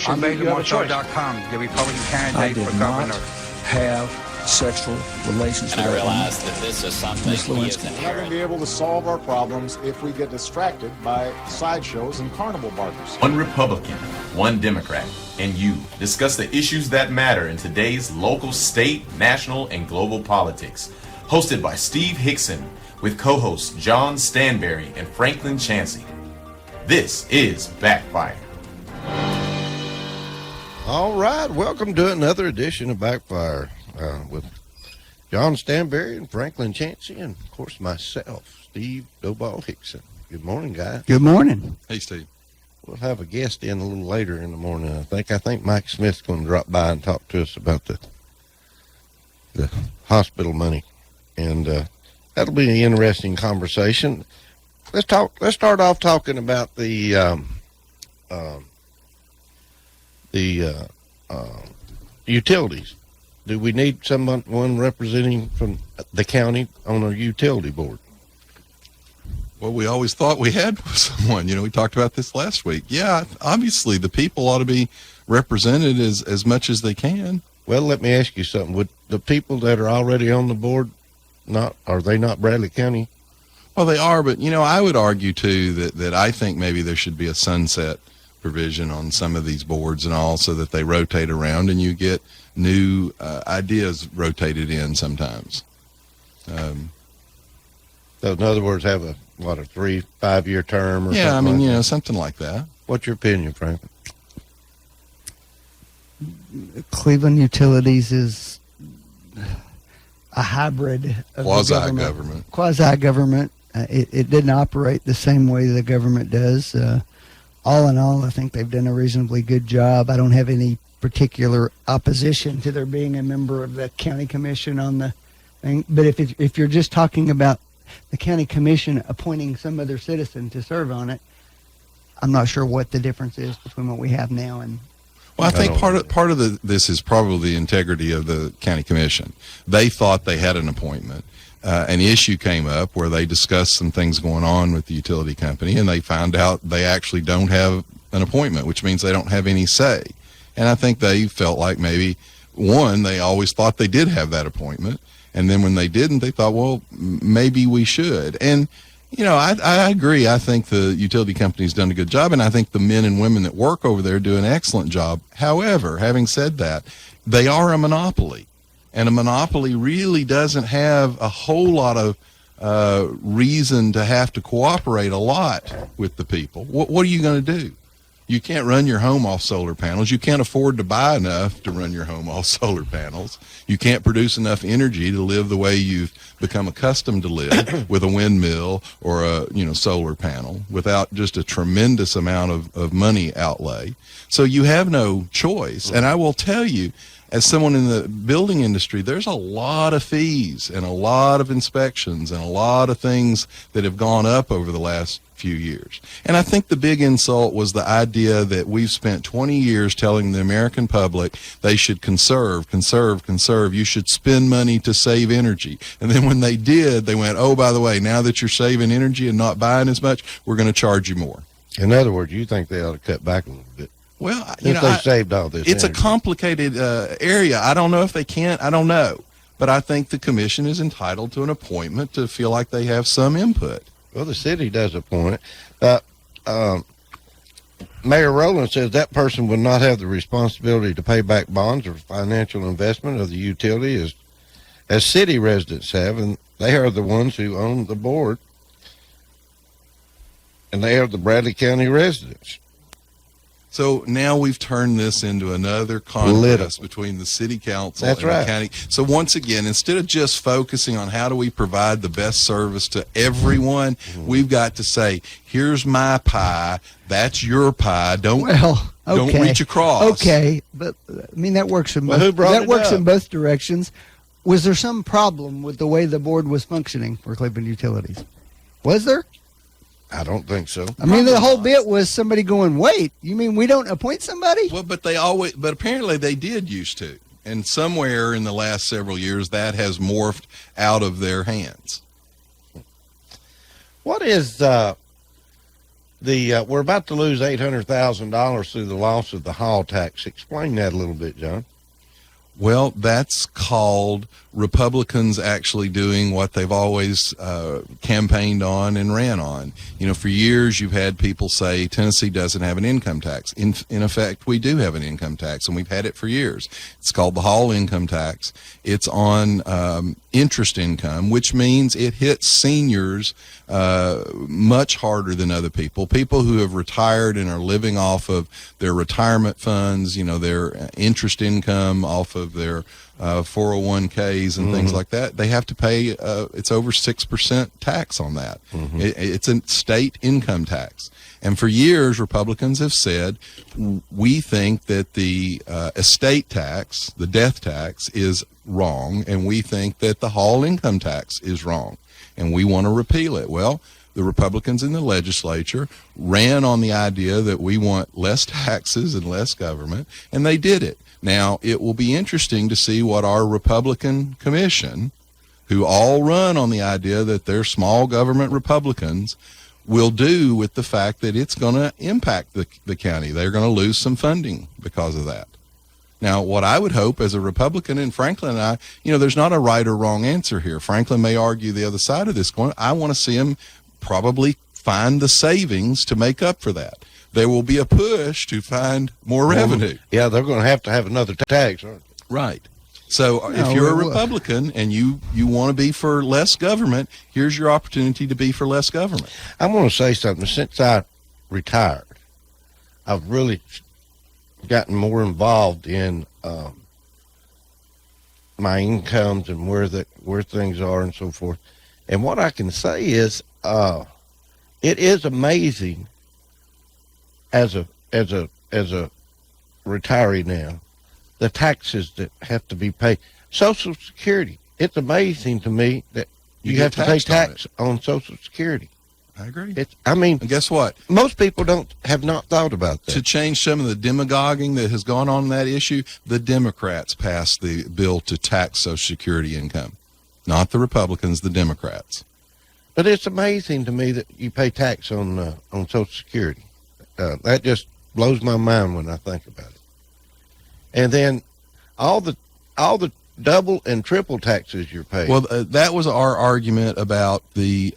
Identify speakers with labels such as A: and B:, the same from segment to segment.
A: I'm BaileyMarshall.com, the Republican candidate for governor.
B: Have sexual relations
C: and
B: with
C: I realized that this is something he is
D: We're not going to be able to solve our problems if we get distracted by sideshows and carnival barkers.
E: One Republican, one Democrat, and you discuss the issues that matter in today's local, state, national, and global politics. Hosted by Steve Hickson with co-hosts John Stanberry and Franklin Chansey. This is Backfire.
F: All right, welcome to another edition of Backfire with John Stanberry and Franklin Chansey, and of course myself, Steve Doball Hickson. Good morning, guys.
G: Good morning.
H: Hey, Steve.
F: We'll have a guest in a little later in the morning. I think Mike Smith's going to drop by and talk to us about the hospital money, and that'll be an interesting conversation. Let's start off talking about the utilities. Do we need someone representing from the county on our utility board?
H: Well, we always thought we had someone. We talked about this last week. Yeah, obviously the people ought to be represented as much as they can.
F: Well, let me ask you something. Would the people that are already on the board, are they not Bradley County?
H: Well, they are, but, I would argue, too, that I think maybe there should be a sunset provision on some of these boards and all, so that they rotate around and you get new ideas rotated in sometimes.
F: So in other words, have a 3-5 year term or
H: yeah,
F: something?
H: Yeah, something like that.
F: What's your opinion, Franklin?
G: Cleveland Utilities is a hybrid of
H: quasi-government.
G: Quasi-government. It didn't operate the same way the government does. All in all, I think they've done a reasonably good job. I don't have any particular opposition to there being a member of the county commission on the thing. But if you're just talking about the county commission appointing some other citizen to serve on it, I'm not sure what the difference is between what we have now and.
H: Well, I think part of this is probably the integrity of the county commission. They thought they had an appointment. An issue came up where they discussed some things going on with the utility company, and they found out they actually don't have an appointment, which means they don't have any say. And I think they felt like maybe, they always thought they did have that appointment, and then when they didn't, they thought, well, maybe we should. And, I agree. I think the utility company's done a good job, and I think the men and women that work over there do an excellent job. However, having said that, they are a monopoly. And a monopoly really doesn't have a whole lot of reason to have to cooperate a lot with the people. What are you going to do? You can't run your home off solar panels. You can't afford to buy enough to run your home off solar panels. You can't produce enough energy to live the way you've become accustomed to live with a windmill or a solar panel without just a tremendous amount of money outlay. So you have no choice. And I will tell you, as someone in the building industry, there's a lot of fees and a lot of inspections and a lot of things that have gone up over the last few years. And I think the big insult was the idea that we've spent 20 years telling the American public they should conserve. You should spend money to save energy. And then when they did, they went, oh, by the way, now that you're saving energy and not buying as much, we're going to charge you more.
F: In other words, you think they ought to cut back a little bit?
H: Well,
F: they saved all this.
H: It's
F: energy.
H: A complicated area. I don't know if they can't. I don't know. But I think the commission is entitled to an appointment to feel like they have some input.
F: Well, the city does appoint it. Mayor Rowland says that person would not have the responsibility to pay back bonds or financial investment of the utility as city residents have, and they are the ones who own the board, and they are the Bradley County residents.
H: So now we've turned this into another contest between the city council and the county. So once again, instead of just focusing on how do we provide the best service to everyone, we've got to say, here's my pie, that's your pie. Don't reach across.
G: Okay, but that works in both directions. Was there some problem with the way the board was functioning for Cleveland Utilities? Was there?
F: I don't think so.
G: The whole bit was somebody going, wait, you mean we don't appoint somebody?
H: Well, but apparently they did used to. And somewhere in the last several years, that has morphed out of their hands.
F: What is we're about to lose $800,000 through the loss of the hall tax. Explain that a little bit, John.
H: Well, that's called Republicans actually doing what they've always campaigned on and ran on. You know, for years you've had people say Tennessee doesn't have an income tax. In effect, we do have an income tax, and we've had it for years. It's called the Hall income tax. It's on interest income, which means it hits seniors much harder than other people. People who have retired and are living off of their retirement funds, you know, their interest income off of their 401ks and things like that, they have to pay, it's over 6% tax on that. It's a state income tax. And for years, Republicans have said, we think that the estate tax, the death tax, is wrong, and we think that the Hall income tax is wrong, and we want to repeal it. Well, the Republicans in the legislature ran on the idea that we want less taxes and less government, and they did it. Now, it will be interesting to see what our Republican commission, who all run on the idea that they're small government Republicans, will do with the fact that it's going to impact the county. They're going to lose some funding because of that. Now, what I would hope as a Republican, and Franklin and I, you know, there's not a right or wrong answer here. Franklin may argue the other side of this coin. I want to see him probably find the savings to make up for that. There will be a push to find more revenue.
F: Yeah, they're going to have another tax, aren't they?
H: Right. So if you're a Republican and you want to be for less government, here's your opportunity to be for less government.
F: I want to say something. Since I retired, I've really gotten more involved in my incomes and where things are and so forth. And what I can say is, it is amazing as a retiree now, the taxes that have to be paid. Social Security. It's amazing to me that you have to pay tax on Social Security.
H: I agree.
F: And
H: guess what?
F: Most people have not thought about that.
H: To change some of the demagoguing that has gone on that issue, the Democrats passed the bill to tax Social Security income. Not the Republicans, the Democrats.
F: But it's amazing to me that you pay tax on Social Security. That just blows my mind when I think about it. And then all the double and triple taxes you're paying.
H: Well, that was our argument about the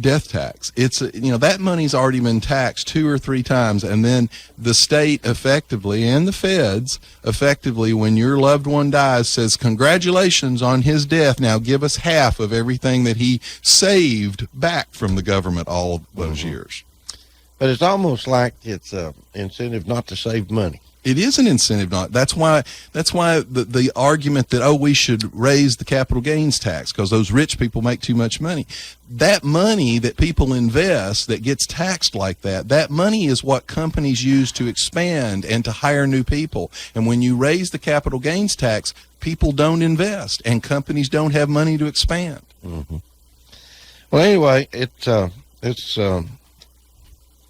H: death tax. It's that money's already been taxed 2 or 3 times, and then the state effectively and the feds effectively, when your loved one dies, says congratulations on his death. Now give us half of everything that he saved back from the government all those years.
F: But it's almost like it's an incentive not to save money.
H: It is an incentive not. That's why the argument that, we should raise the capital gains tax because those rich people make too much money. That money that people invest that gets taxed like that money is what companies use to expand and to hire new people. And when you raise the capital gains tax, people don't invest and companies don't have money to expand.
F: Mm-hmm. Well, anyway, it's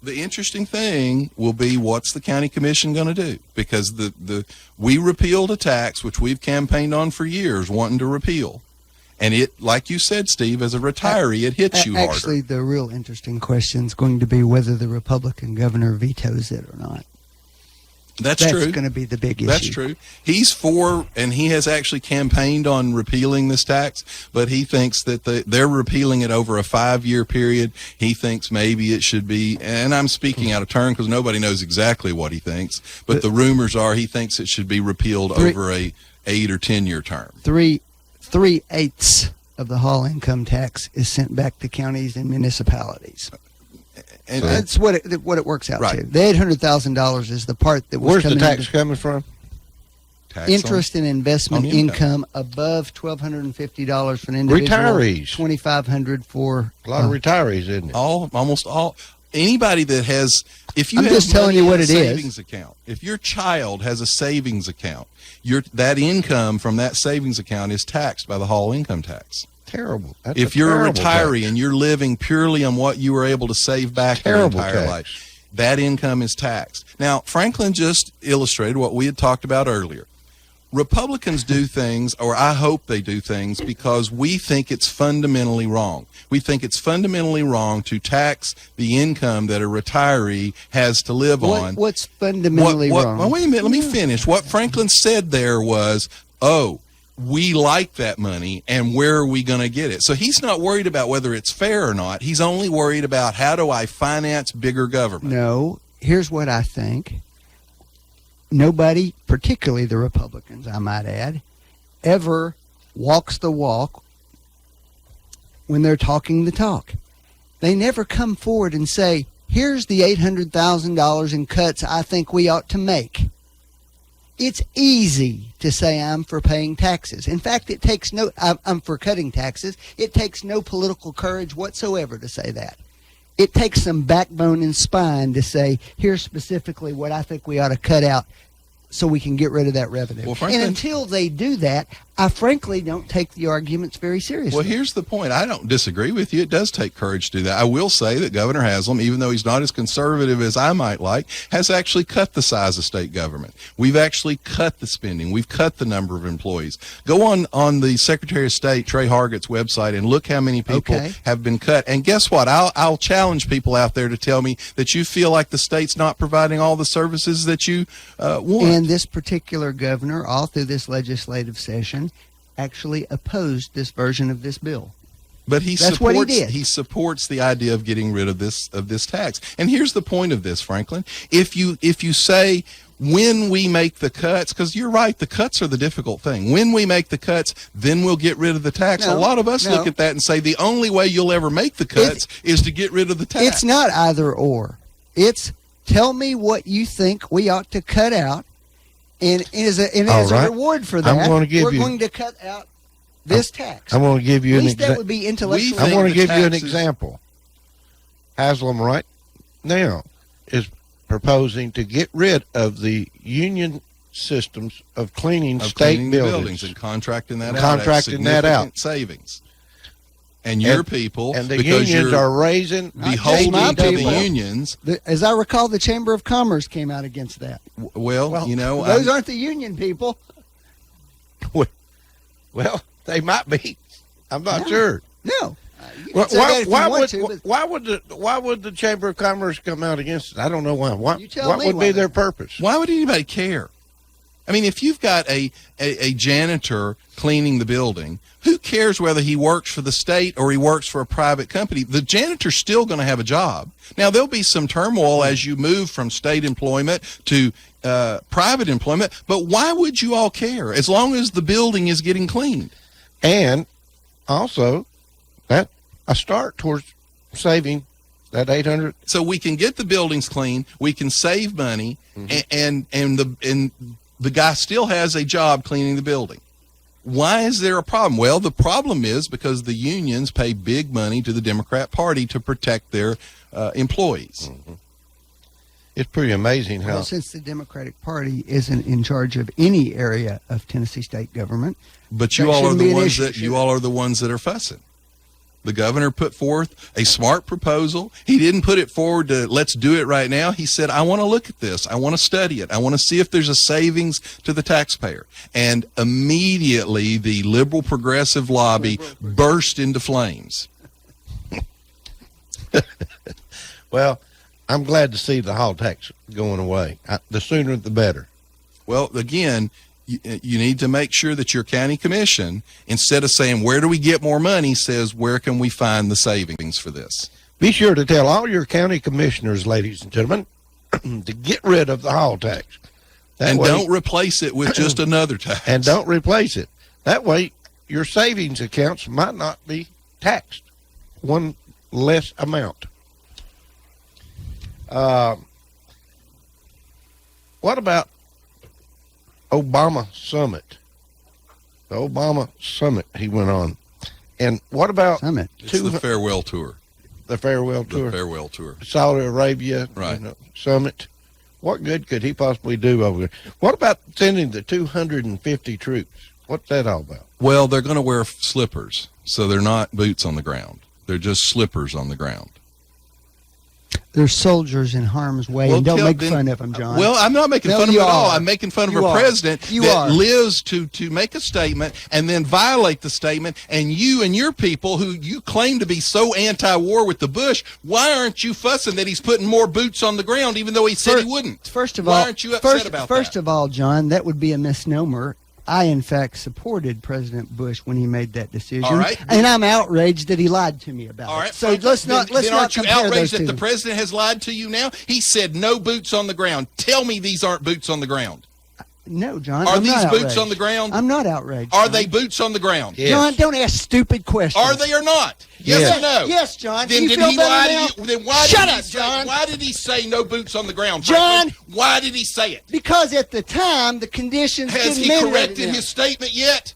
H: the interesting thing will be what's the county commission going to do, because we repealed a tax which we've campaigned on for years wanting to repeal, and it, like you said, Steve, as a retiree, it hits you harder.
G: Actually, the real interesting question is going to be whether the Republican governor vetoes it or not.
H: That's true.
G: That's going to be the big issue.
H: That's true. He's for, and he has actually campaigned on repealing this tax, but he thinks that they're repealing it over a 5-year period. He thinks maybe it should be, and I'm speaking out of turn because nobody knows exactly what he thinks, but the rumors are he thinks it should be repealed over a 8 or 10-year term.
G: 3/8 of the Hall income tax is sent back to counties and municipalities. And that's what it works out to. The $800,000 is the part that was
F: Where's the tax coming from?
G: Interest and investment income above $1,250 for an individual.
F: Retirees.
G: $2,500 for
F: a lot of retirees, isn't it?
H: Almost all. Anybody that has, if you
G: I'm
H: have
G: just telling you what it
H: savings
G: is.
H: account, if your child has a savings account, that income from that savings account is taxed by the Hall income tax.
F: Terrible. That's
H: if you're a retiree
F: tax.
H: and you're living purely on what you were able to save back your entire
F: tax.
H: life, that income is taxed. Now, Franklin just illustrated what we had talked about earlier. Republicans do things, or I hope they do things, because we think it's fundamentally wrong. We think it's fundamentally wrong to tax the income that a retiree has to live on.
G: What's fundamentally wrong?
H: Well, wait a minute, let me finish. What Franklin said there was, we like that money, and where are we going to get it? So he's not worried about whether it's fair or not. He's only worried about, how do I finance bigger government?
G: No, here's what I think. Nobody, particularly the Republicans, I might add, ever walks the walk when they're talking the talk. They never come forward and say, here's the $800,000 in cuts I think we ought to make. It's easy to say I'm for paying taxes. In fact, I'm for cutting taxes. It takes no political courage whatsoever to say that. It takes some backbone and spine to say, here's specifically what I think we ought to cut out so we can get rid of that revenue.
H: Well, Franklin,
G: and until they do that, I frankly don't take the arguments very seriously.
H: Well, here's the point. I don't disagree with you. It does take courage to do that. I will say that Governor Haslam, even though he's not as conservative as I might like, has actually cut the size of state government. We've actually cut the spending. We've cut the number of employees. Go on the Secretary of State, Trey Hargett's website, and look how many people have been cut. And guess what? I'll challenge people out there to tell me that you feel like the state's not providing all the services that you want.
G: And this particular governor, all through this legislative session, actually opposed this version of this bill.
H: But
G: That's what he did.
H: He supports the idea of getting rid of this tax. And here's the point of this, Franklin. If you say, when we make the cuts, because you're right, the cuts are the difficult thing. When we make the cuts, then we'll get rid of the tax. A lot of us look at that and say the only way you'll ever make the cuts is to get rid of the tax.
G: It's not either or. It's tell me what you think we ought to cut out, and as a reward for that, we're going to cut out this tax.
F: I'm going to give you
G: At least that would be intellectually.
F: I'm going to give you an example. Haslam right now is proposing to get rid of the union systems of cleaning state buildings
H: and contracting that
F: out.
H: Savings. And your people,
F: and the
H: because
F: unions
H: you're
F: are raising
H: beholden to the unions.
G: As I recall, the Chamber of Commerce came out against that.
H: Well, you know,
G: those aren't the union people.
F: Well, they might be. I'm not sure.
G: No.
F: Why would the Chamber of Commerce come out against it? I don't know why. What would be their purpose?
H: Why would anybody care? I mean, if you've got a janitor cleaning the building, who cares whether he works for the state or he works for a private company? The janitor's still going to have a job. Now, there'll be some turmoil as you move from state employment to private employment, but why would you all care as long as the building is getting cleaned?
F: And also, that a start towards saving that $800.
H: So we can get the buildings clean, we can save money, and the guy still has a job cleaning the building. Why is there a problem? Well, the problem is because the unions pay big money to the Democrat Party to protect their employees.
F: It's pretty amazing how...
G: Well, since the Democratic Party isn't in charge of any area of Tennessee state government...
H: But you all are the ones that are fussing. The governor put forth a smart proposal. He didn't put it forward to let's do it right now. He said, I want to look at this. I want to study it. I want to see if there's a savings to the taxpayer. And immediately the liberal progressive lobby burst into flames.
F: Well, I'm glad to see the hall tax going away. The sooner the better.
H: Well, again, you need to make sure that your county commission, instead of saying, where do we get more money, says, where can we find the savings for this?
F: Be sure to tell all your county commissioners, ladies and gentlemen, to get rid of the hall tax.
H: Don't replace it with just another tax.
F: And don't replace it. That way, your savings accounts might not be taxed one less amount. What about Obama summit? The Obama summit he went on. And what about
G: summit?
H: It's the farewell tour.
F: The farewell tour.
H: The farewell tour.
F: Saudi Arabia summit. What good could he possibly do over there? What about sending the 250 troops? What's that all about?
H: Well, they're going to wear slippers, so they're not boots on the ground. They're just slippers on the ground.
G: There's soldiers in harm's way, and don't make fun of them, John.
H: Well, I'm not making fun of him at all. I'm making fun of a president that lives to make a statement and then violate the statement. And you and your people, who you claim to be so anti-war with the Bush, why aren't you fussing that he's putting more boots on the ground, even though he said he wouldn't?
G: First of all,
H: why aren't you upset about that?
G: First of all, John, that would be a misnomer. I, in fact, supported President Bush when he made that decision.
H: All right.
G: And I'm outraged that he lied to me about
H: all right,
G: it. So let's not
H: aren't you
G: compare
H: outraged
G: those two.
H: that the president has lied to you now? He said no boots on the ground. Tell me these aren't boots on the ground.
G: No, John.
H: Are
G: I'm
H: these
G: not
H: boots
G: outraged.
H: on the ground?
G: I'm not outraged.
H: Are
G: John.
H: they boots on the ground?
F: Yes.
G: John, don't ask stupid questions.
H: Are they or not? Yes or no?
G: Yes, John.
H: Then
G: you
H: did
G: feel
H: he
G: better
H: lie
G: now?
H: to you? Then why
G: Shut
H: did he
G: up,
H: say,
G: John.
H: Why did he say no boots on the ground?
G: John.
H: Franklin? Why did he say it?
G: Because at the time, the conditions
H: Has
G: didn't
H: he
G: mandate
H: corrected
G: it.
H: his statement yet?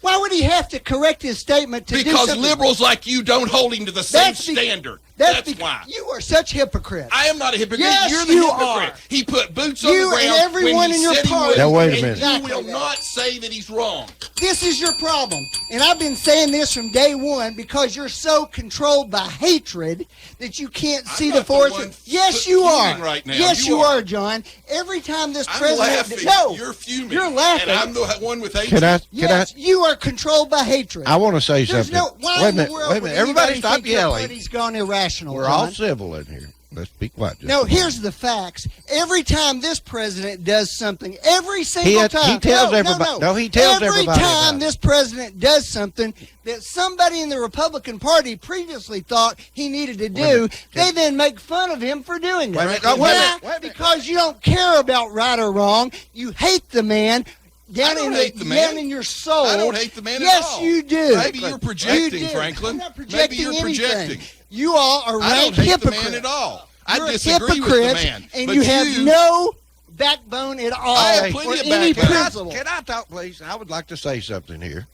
G: Why would he have to correct his statement to do
H: Because
G: something?
H: liberals like you don't hold him to the same
G: That's
H: standard.
G: That's
H: That's why.
G: You are such hypocrites.
H: I am not a hypocrite.
G: Yes,
H: You're the
G: you
H: hypocrite.
G: are.
H: He put boots on
G: You
H: the ground
G: and everyone
H: when he
G: in your
H: said he
G: party.
H: would.
F: Now, wait a
H: And
F: minute.
H: you
G: Exactly
H: will
G: that.
H: not say that he's wrong.
G: This is your problem. And I've been saying this from day one because you're so controlled by hatred that you can't see
H: I'm
G: the
H: not the
G: forest.
H: one
G: Yes, you are.
H: fuming right now.
G: Yes,
H: You
G: you
H: are.
G: are, John. Every time this
H: I'm
G: president.
H: laughing.
G: No,
H: You're fuming.
G: You're laughing.
H: And I'm the one with hatred.
G: Yes, you are controlled by hatred.
F: I want to say
G: There's
F: something.
G: no. Why
F: Wait a
G: in the
F: minute.
G: world
F: Wait a
G: would
F: minute. Everybody
G: anybody
F: stop
G: think your
F: yelling.
G: party's gone irrational,
F: We're
G: John?
F: all civil in here. Let's be quiet.
G: No, here's the facts. Every time this president does something, every single time.
F: He tells
G: no,
F: everybody.
G: No,
F: No, he tells everybody.
G: Every time
F: about
G: this president does something that somebody in the Republican Party previously thought he needed to do, they then make fun of him for doing it.
F: Wait a minute. Oh, wait a
G: Why?
F: minute. Wait a minute.
G: Because you don't care about right or wrong. You hate the man.
H: I don't hate the man.
G: Down in your soul.
H: I don't hate the man
G: yes,
H: at all.
G: you do.
H: Maybe you're projecting,
G: You do.
H: Franklin.
G: I'm not projecting
H: Maybe you're
G: anything.
H: projecting.
G: You all are
H: I
G: rank
H: don't hate
G: hypocrites.
H: the man at all.
G: You're
H: I disagree with the man.
G: And
H: but
G: you have no backbone at all.
H: I have plenty
G: or
H: of
G: any
H: backbone.
G: principle.
F: Can I talk, please? I would like to say something here.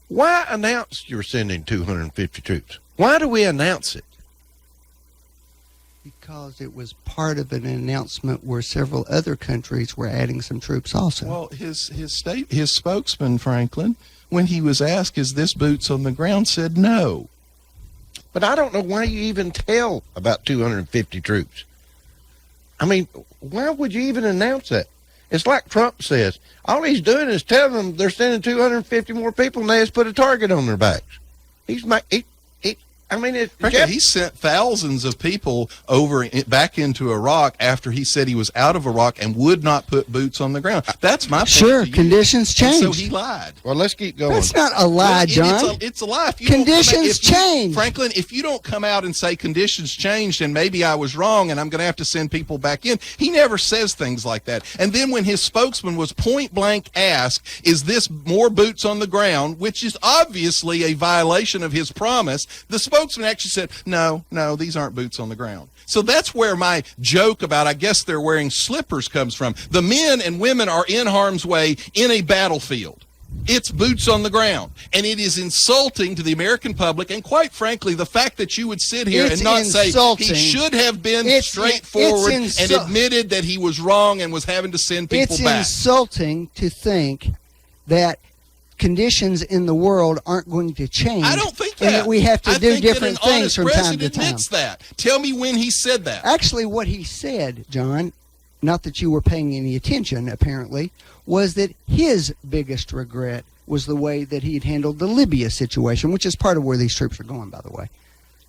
F: Why announce you're sending 250 troops? Why do we announce it?
G: Because it was part of an announcement where several other countries were adding some troops also.
H: Well, his spokesman, Franklin, when he was asked, "Is this boots on the ground?" said no.
F: But I don't know why you even tell about 250 troops. I mean, why would you even announce that? It's like Trump says. All he's doing is telling them they're sending 250 more people and they just put a target on their backs.
H: He sent thousands of people back into Iraq after he said he was out of Iraq and would not put boots on the ground. That's my point.
G: Sure,
H: to you.
G: conditions change.
H: And so he lied.
F: Well, let's keep going.
G: That's not a lie, John.
H: It's a lie. If you don't
G: Conditions change.
H: Franklin, if you don't come out and say conditions changed and maybe I was wrong and I'm going to have to send people back in, he never says things like that. And then when his spokesman was point blank asked, is this more boots on the ground, which is obviously a violation of his promise, the spokesman actually said, no, these aren't boots on the ground. So that's where my joke about, I guess they're wearing slippers comes from. The men and women are in harm's way in a battlefield. It's boots on the ground. And it is insulting to the American public. And quite frankly, the fact that you would sit here and not
G: insulting.
H: say he should have been straightforward and admitted that he was wrong and was having to send people back.
G: It's insulting to think that conditions in the world aren't going to change.
H: I don't think that.
G: And that we have to do different things from time to
H: president
G: time.
H: admits that. Tell me when he said that.
G: Actually, what he said, John, not that you were paying any attention, apparently, was that his biggest regret was the way that he had handled the Libya situation, which is part of where these troops are going, by the way.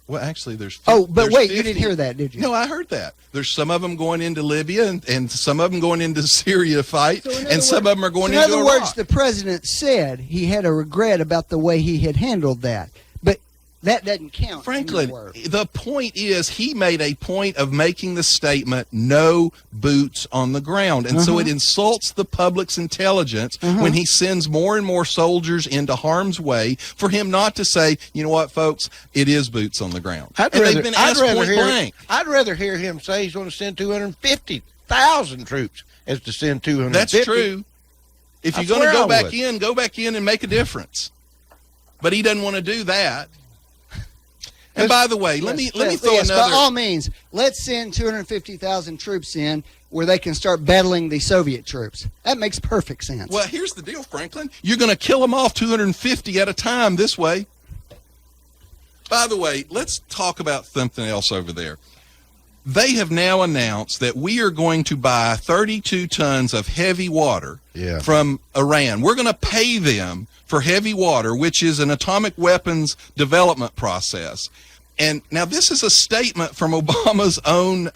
H: Well, actually, there's...
G: Oh, but
H: there's
G: wait,
H: 50.
G: you didn't hear that, did you?
H: No, I heard that. There's some of them going into Libya and some of them going into Syria to fight, and some of them are going into Iraq.
G: In other words, the president said he had a regret about the way he had handled that. But that doesn't count.
H: Franklin, the point is he made a point of making the statement, no boots on the ground. And so it insults the public's intelligence when he sends more and more soldiers into harm's way for him not to say, you know what, folks, it is boots on the ground. They've been asked point blank.
F: I'd rather hear him say he's going to send 250,000 troops as to send 250.
H: That's true. If you're going to go back in and make a difference. But he doesn't want to do that. And by the way, let me throw another.
G: By all means, let's send 250,000 troops in where they can start battling the Soviet troops. That makes perfect sense.
H: Well, here's the deal, Franklin. You're going to kill them off 250 at a time this way. By the way, let's talk about something else over there. They have now announced that we are going to buy 32 tons of heavy water from Iran. We're going to pay them for heavy water, which is an atomic weapons development process. And now this is a statement from Obama's own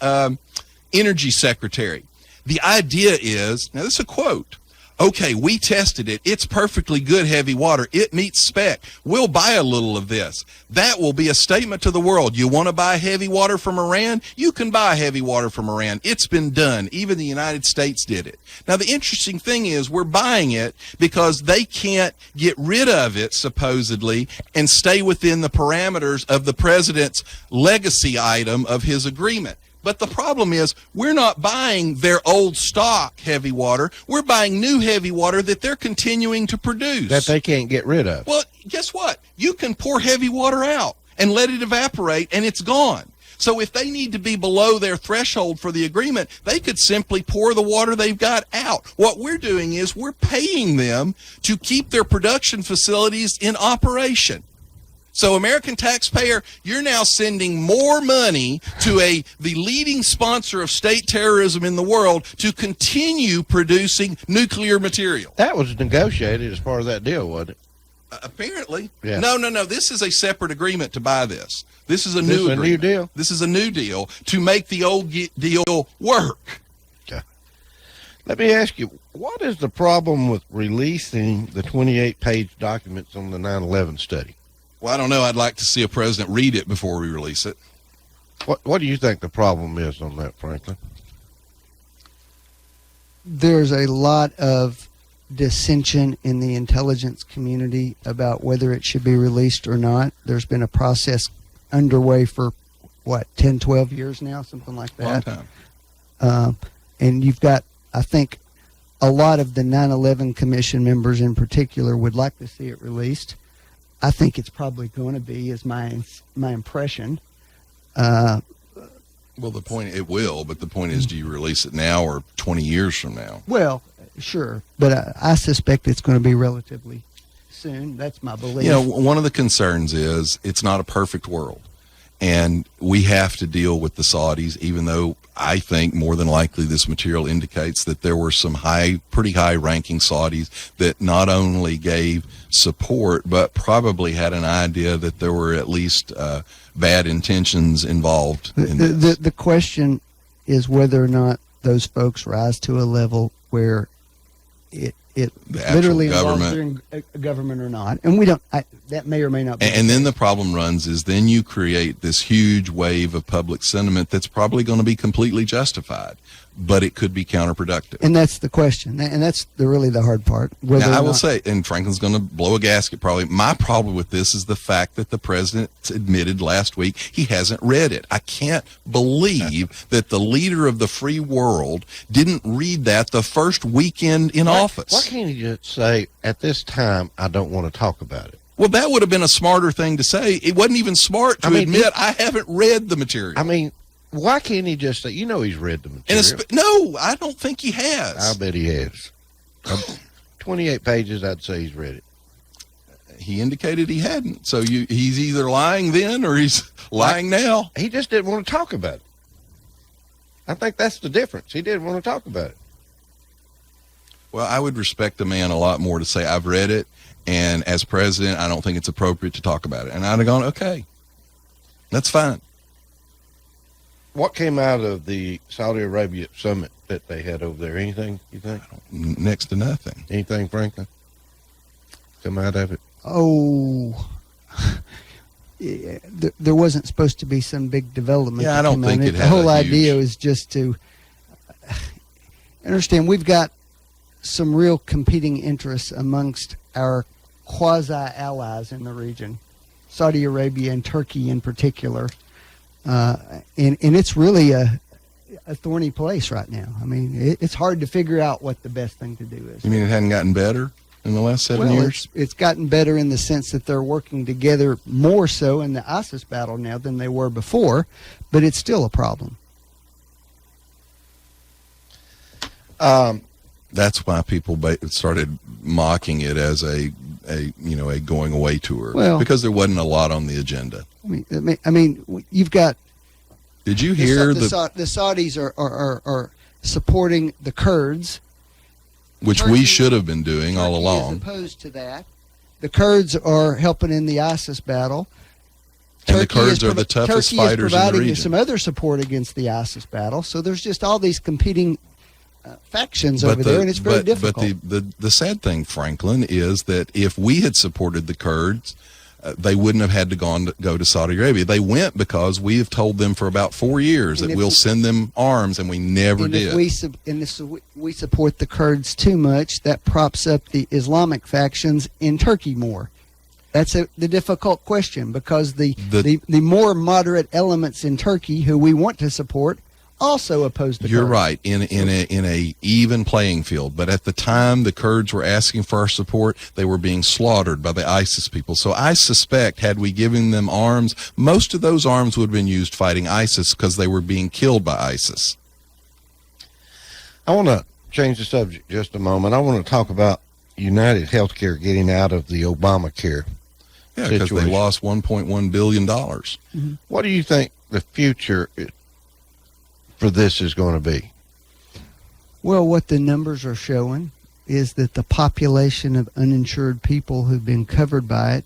H: energy secretary. The idea is, now this is a quote, okay, we tested it. It's perfectly good heavy water. It meets spec. We'll buy a little of this. That will be a statement to the world. You want to buy heavy water from Iran? You can buy heavy water from Iran. It's been done. Even the United States did it. Now, the interesting thing is we're buying it because they can't get rid of it, supposedly, and stay within the parameters of the president's legacy item of his agreement. But the problem is we're not buying their old stock heavy water. We're buying new heavy water that they're continuing to produce.
F: That they can't get rid of.
H: Well, guess what? You can pour heavy water out and let it evaporate, and it's gone. So if they need to be below their threshold for the agreement, they could simply pour the water they've got out. What we're doing is we're paying them to keep their production facilities in operation. So, American taxpayer, you're now sending more money to the leading sponsor of state terrorism in the world to continue producing nuclear material.
F: That was negotiated as part of that deal, wasn't it?
H: Apparently.
F: Yeah.
H: No. This is a separate agreement to buy this. This is a new agreement.
F: New deal?
H: This is a new deal to make the old deal work.
F: Okay. Let me ask you, what is the problem with releasing the 28-page documents on the 9/11 study?
H: Well, I don't know. I'd like to see a president read it before we release it.
F: What do you think the problem is on that, Franklin?
G: There's a lot of dissension in the intelligence community about whether it should be released or not. There's been a process underway for, 10, 12 years now, something like that.
H: Long time.
G: And you've got, I think, a lot of the 9/11 Commission members in particular would like to see it released. I think it's probably going to be, is my impression.
H: Well, the point, it will, but the point is, do you release it now or 20 years from now?
G: Well, sure, but I suspect it's going to be relatively soon. That's my belief.
H: You know, one of the concerns is it's not a perfect world, and we have to deal with the Saudis, even though I think more than likely this material indicates that there were some pretty high-ranking Saudis that not only gave support, but probably had an idea that there were at least bad intentions involved.
G: The question is whether or not those folks rise to a level where it literally involves a government or not, and we don't. That may or may not be.
H: And then the problem runs is then you create this huge wave of public sentiment that's probably going to be completely justified, but it could be counterproductive.
G: And that's the question, and that's really the hard part.
H: Now, I will say, and Franklin's going to blow a gasket probably, my problem with this is the fact that the president admitted last week he hasn't read it. I can't believe that the leader of the free world didn't read that the first weekend in office.
F: Why can't he just say, at this time, I don't want to talk about it?
H: Well, that would have been a smarter thing to say. It wasn't even smart to admit I haven't read the material.
F: I mean, why can't he just say, he's read the material?
H: No, I don't think he has.
F: I bet he has. 28 pages, I'd say he's read it.
H: He indicated he hadn't. So he's either lying then or he's lying now.
F: He just didn't want to talk about it. I think that's the difference. He didn't want to talk about it.
H: Well, I would respect the man a lot more to say, I've read it, and as president, I don't think it's appropriate to talk about it. And I'd have gone, okay, that's fine.
F: What came out of the Saudi Arabia summit that they had over there? Anything, you think?
H: Next to nothing.
F: Anything, Franklin? Come out of it?
G: Oh, yeah, there wasn't supposed to be some big development.
H: Yeah, I don't think it had
G: The whole
H: a huge...
G: idea was just to understand we've got some real competing interests amongst our quasi-allies in the region, Saudi Arabia and Turkey in particular. And it's really a thorny place right now. I mean, it's hard to figure out what the best thing to do is.
H: You mean it hadn't gotten better in the last 7 years?
G: It's gotten better in the sense that they're working together more so in the ISIS battle now than they were before, but it's still a problem.
H: That's why people started mocking it as a going away tour,
G: well,
H: because there wasn't a lot on the agenda.
G: I mean, you've got
H: Did you hear
G: the Saudis are supporting the Kurds,
H: which
G: Turkey-
H: we should have been doing all
G: Turkey
H: along?
G: is opposed to that. The Kurds are helping in the ISIS battle.
H: And the Kurds are the toughest
G: Turkey
H: fighters
G: is
H: in the
G: providing
H: region.
G: some other support against the ISIS battle. So there's just all these competing factions over there, and it's very difficult.
H: But the sad thing, Franklin, is that if we had supported the Kurds, they wouldn't have had to go to Saudi Arabia. They went because we have told them for about 4 years that we'll send them arms, and we never did.
G: If we support the Kurds too much, that props up the Islamic factions in Turkey more. That's the difficult question, because the more moderate elements in Turkey who we want to support also oppose the Kurds.
H: You're right, in a even playing field. But at the time the Kurds were asking for our support, they were being slaughtered by the ISIS people. So I suspect, had we given them arms, most of those arms would have been used fighting ISIS because they were being killed by ISIS.
F: I want to change the subject just a moment. I want to talk about United Healthcare getting out of the Obamacare
H: Yeah, because they
F: situation.
H: lost $1.1 billion.
F: What do you think the future for this is going to be?
G: Well, what the numbers are showing is that the population of uninsured people who've been covered by it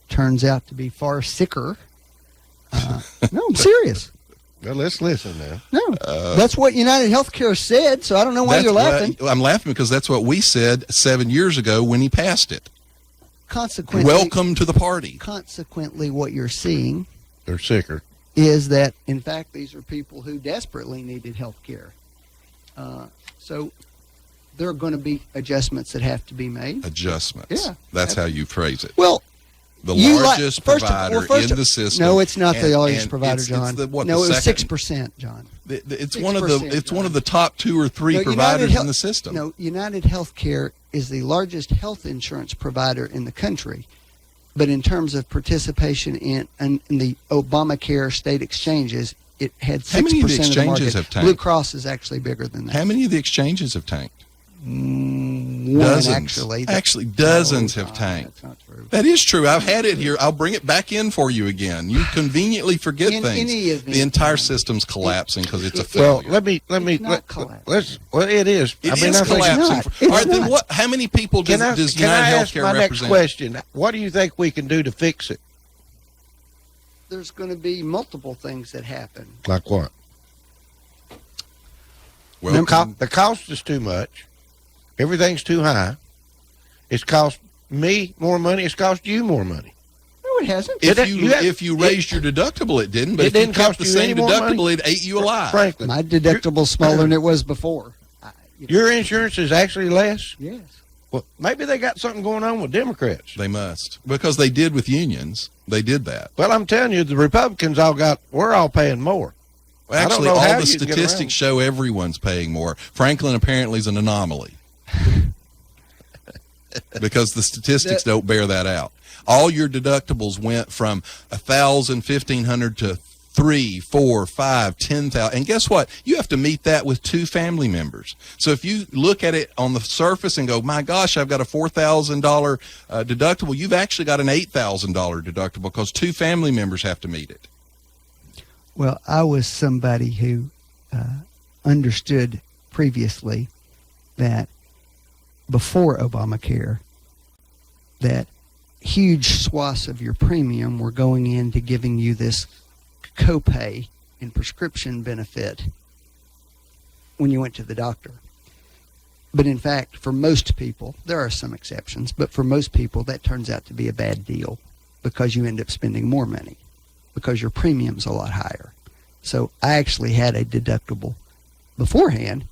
G: turns out to be far sicker. No, I'm serious.
F: Well, let's listen now.
G: No, that's what United Healthcare said, so I don't know why you're laughing.
H: I'm laughing because that's what we said 7 years ago when he passed it.
G: Consequently,
H: Welcome to the party.
G: Consequently, what you're seeing
F: They're sicker.
G: is that, in fact, these are people who desperately needed health care. So there are going to be adjustments that have to be made.
H: Adjustments.
G: Yeah.
H: That's how you phrase it.
G: Well,
H: The
G: you
H: largest provider in the system.
G: No, it's not the largest
H: and
G: provider, John.
H: It's the
G: no, it was
H: second-
G: 6%, John.
H: It's
G: 6%,
H: one of the
G: John.
H: one of the top 2 or 3
G: No,
H: providers
G: United
H: in the system.
G: No, United Healthcare is the largest health insurance provider in the country. But in terms of participation in the Obamacare state exchanges, it had 6%
H: How many of the
G: of the
H: exchanges
G: market.
H: have tanked?
G: Blue Cross is actually bigger than that.
H: How many of the exchanges have tanked?
G: One,
H: Dozens.
G: actually.
H: Actually, dozens
G: No,
H: have
G: John,
H: tanked.
G: That's not true.
H: That is true. I've had it here. I'll bring it back in for you again. You conveniently forget
G: In
H: things.
G: any event,
H: The entire system's collapsing because it's a
F: Well,
H: failure.
F: let me
G: It's not collapsing.
F: it is.
H: It
F: I mean,
H: is
F: I think-
H: collapsing.
G: not.
H: All right,
G: It's
H: then
G: not.
H: what? How many people does
F: Can I
H: United
F: ask
H: Healthcare
F: my next
H: represent?
F: question? What do you think we can do to fix it?
G: There's going to be multiple things that happen.
F: Like what?
H: Well,
F: The cost is too much. Everything's too high. It's cost me more money. It's cost you more money.
G: No, it hasn't.
H: if you raised your deductible, it didn't. But
F: It
H: if you
F: didn't
H: kept
F: cost
H: the
F: you
H: same
F: any more
H: deductible,
F: money?
H: it ate you alive.
F: Frankly,
G: My deductible's smaller than it was before.
F: your insurance is actually less.
G: Yes.
F: Well, maybe they got something going on with Democrats.
H: They must, because they did with unions. They did that.
F: Well, I'm telling you, the Republicans we're all paying more. I don't
H: Actually,
F: know how
H: all the
F: you can get
H: statistics
F: around.
H: show everyone's paying more. Franklin apparently is an anomaly because the statistics don't bear that out. All your deductibles went from 1,000, 1,500 to 3, 4, 5, 10,000. And guess what? You have to meet that with 2 family members. So if you look at it on the surface and go, my gosh, I've got a $4,000 deductible, you've actually got an $8,000 deductible because 2 family members have to meet it.
G: Well, I was somebody who understood previously that before Obamacare, that huge swaths of your premium were going into giving you this copay and prescription benefit when you went to the doctor. But in fact, for most people, there are some exceptions, but for most people, that turns out to be a bad deal because you end up spending more money because your premium's a lot higher. So I actually had a deductible beforehand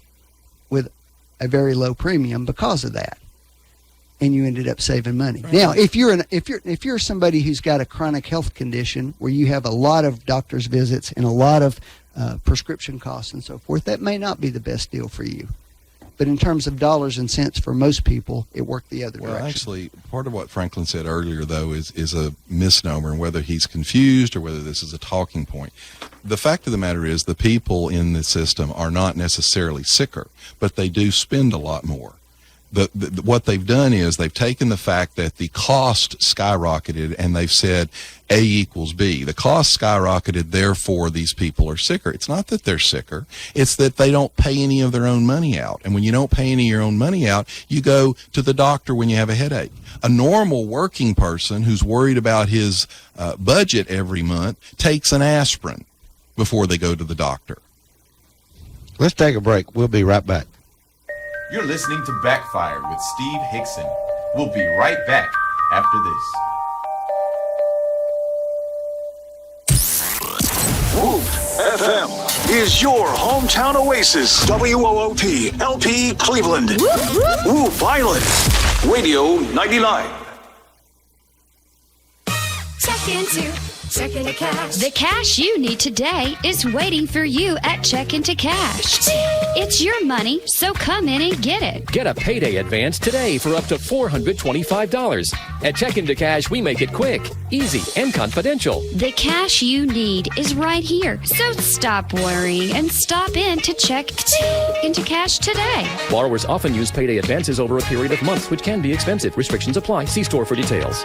G: with a very low premium because of that. And you ended up saving money. Right. Now, if you're somebody who's got a chronic health condition where you have a lot of doctor's visits and a lot of prescription costs and so forth, that may not be the best deal for you. But in terms of dollars and cents for most people, it worked the other direction.
H: Well, actually, part of what Franklin said earlier, though, is a misnomer, and whether he's confused or whether this is a talking point. The fact of the matter is the people in the system are not necessarily sicker, but they do spend a lot more. what they've done is they've taken the fact that the cost skyrocketed and they've said A equals B. The cost skyrocketed, therefore these people are sicker. It's not that they're sicker. It's that they don't pay any of their own money out. And when you don't pay any of your own money out, you go to the doctor when you have a headache. A normal working person who's worried about his budget every month takes an aspirin before they go to the doctor.
F: Let's take a break. We'll be right back.
E: You're listening to Backfire with Steve Hickson. We'll be right back after this.
I: Whoop FM is your hometown oasis. WOOP LP Cleveland. Whoop Island. Radio 99.
J: Check into cash. The cash you need today is waiting for you at Check into Cash. It's your money, so come in and get it.
K: Get a payday advance today for up to $425. At Check into Cash, we make it quick, easy, and confidential.
J: The cash you need is right here, so stop worrying and stop in to Check into Cash today.
K: Borrowers often use payday advances over a period of months, which can be expensive. Restrictions apply. See store for details.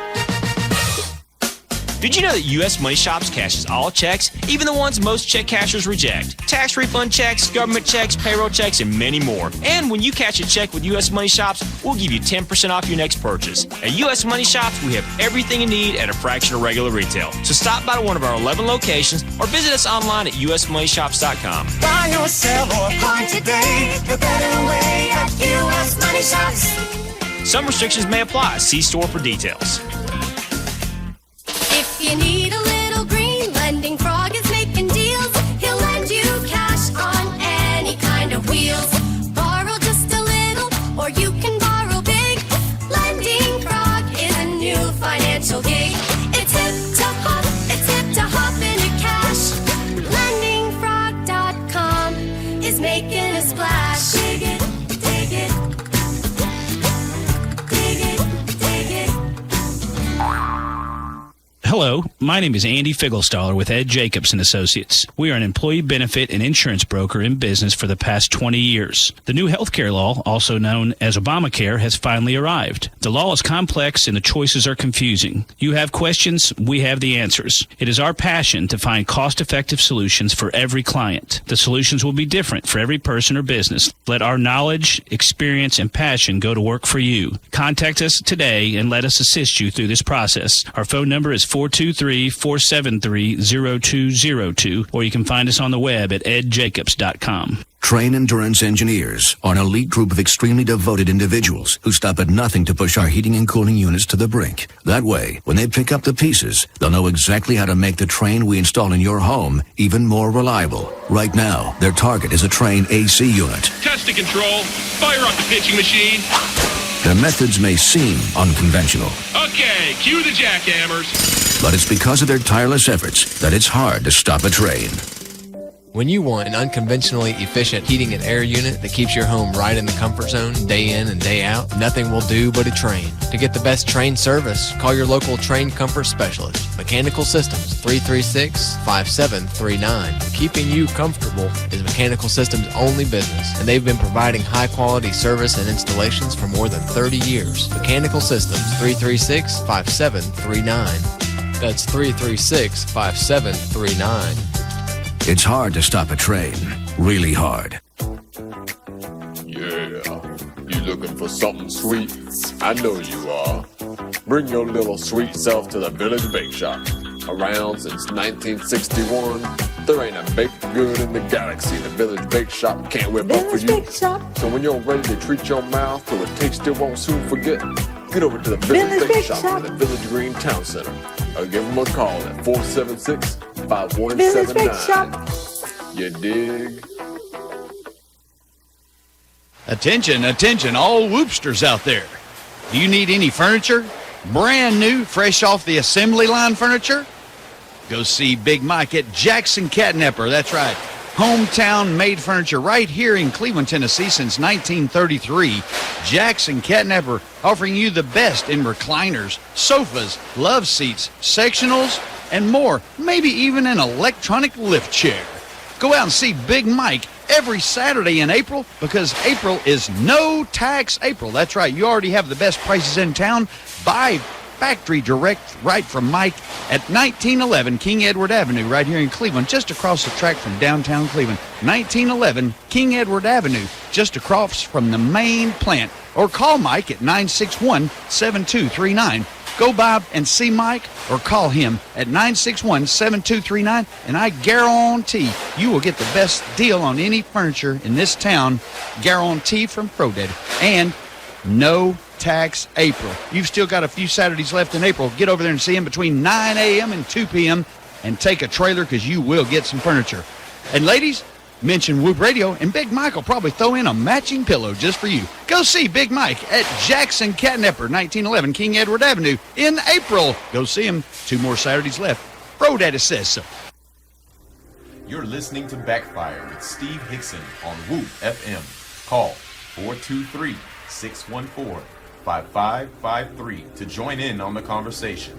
L: Did you know that U.S. Money Shops cashes all checks, even the ones most check cashers reject? Tax refund checks, government checks, payroll checks, and many more. And when you cash a check with U.S. Money Shops, we'll give you 10% off your next purchase. At U.S. Money Shops, we have everything you need at a fraction of regular retail. So stop by one of our 11 locations or visit us online at usmoneyshops.com.
M: Buy or sell or buy today, the better way at U.S. Money Shops.
L: Some restrictions may apply. See store for details.
M: If you need a little green, Lending Frog is making deals. He'll lend you cash on any kind of wheels. Borrow just a little, or you can borrow big. Lending Frog is a new financial gig. It's hip to hop into cash. LendingFrog.com is making a splash. Dig it, dig it. Dig it, dig it.
N: Hello, my name is Andy Figglestaller with Ed Jacobs & Associates. We are an employee benefit and insurance broker in business for the past 20 years. The new healthcare law, also known as Obamacare, has finally arrived. The law is complex and the choices are confusing. You have questions, we have the answers. It is our passion to find cost-effective solutions for every client. The solutions will be different for every person or business. Let our knowledge, experience, and passion go to work for you. Contact us today and let us assist you through this process. Our phone number is 423-473-0202, or you can find us on the web at edjacobs.com.
O: Train Endurance Engineers are an elite group of extremely devoted individuals who stop at nothing to push our heating and cooling units to the brink. That way, when they pick up the pieces, they'll know exactly how to make the Train we install in your home even more reliable. Right now, their target is a Train AC unit.
P: Testing control. Fire up the pitching machine.
O: Their methods may seem unconventional.
P: Okay, cue the jackhammers.
O: But it's because of their tireless efforts that it's hard to stop a Train.
Q: When you want an unconventionally efficient heating and air unit that keeps your home right in the comfort zone day in and day out, nothing will do but a Train. To get the best Train service, call your local Train comfort specialist. Mechanical Systems, 336-5739. Keeping you comfortable is Mechanical Systems' only business, and they've been providing high-quality service and installations for more than 30 years. Mechanical Systems, 336-5739. That's 336-5739.
O: It's hard to stop a Train. Really hard.
R: Yeah, you looking for something sweet? I know you are. Bring your little sweet self to the Village Bake Shop. Around since 1961, there ain't a baked good in the galaxy the Village Bake Shop can't whip up for you. So when you're ready to treat your mouth to a taste you won't soon forget, get over to the Village Bake Shop in the Village Green Town Center. Or give them a call at 476-5179. You dig?
S: Attention, all whoopsters out there. Do you need any furniture? Brand new, fresh off the assembly line furniture? Go see Big Mike at Jackson Catnapper. That's right. Hometown made furniture right here in Cleveland, Tennessee since 1933. Jackson Catnapper offering you the best in recliners, sofas, love seats, sectionals, and more. Maybe even an electronic lift chair. Go out and see Big Mike every Saturday in April, because April is no tax April. That's right. You already have the best prices in town. Buy factory direct right from Mike at 1911 King Edward Avenue right here in Cleveland, just across the track from downtown Cleveland. 1911 King Edward Avenue, just across from the main plant. Or call Mike at 961-7239. Go by and see Mike or call him at 961-7239, and I guarantee you will get the best deal on any furniture in this town, guarantee from ProDaddy. And no tax April. You've still got a few Saturdays left in April. Get over there and see him between 9 a.m. and 2 p.m. and take a trailer, because you will get some furniture. And ladies, mention Whoop Radio, and Big Mike will probably throw in a matching pillow just for you. Go see Big Mike at Jackson Catnapper, 1911 King Edward Avenue in April. Go see him. 2 more Saturdays left. ProDaddy says so.
E: You're listening to Backfire with Steve Hickson on Whoop FM. Call 423-614-5553 to join in on the conversation.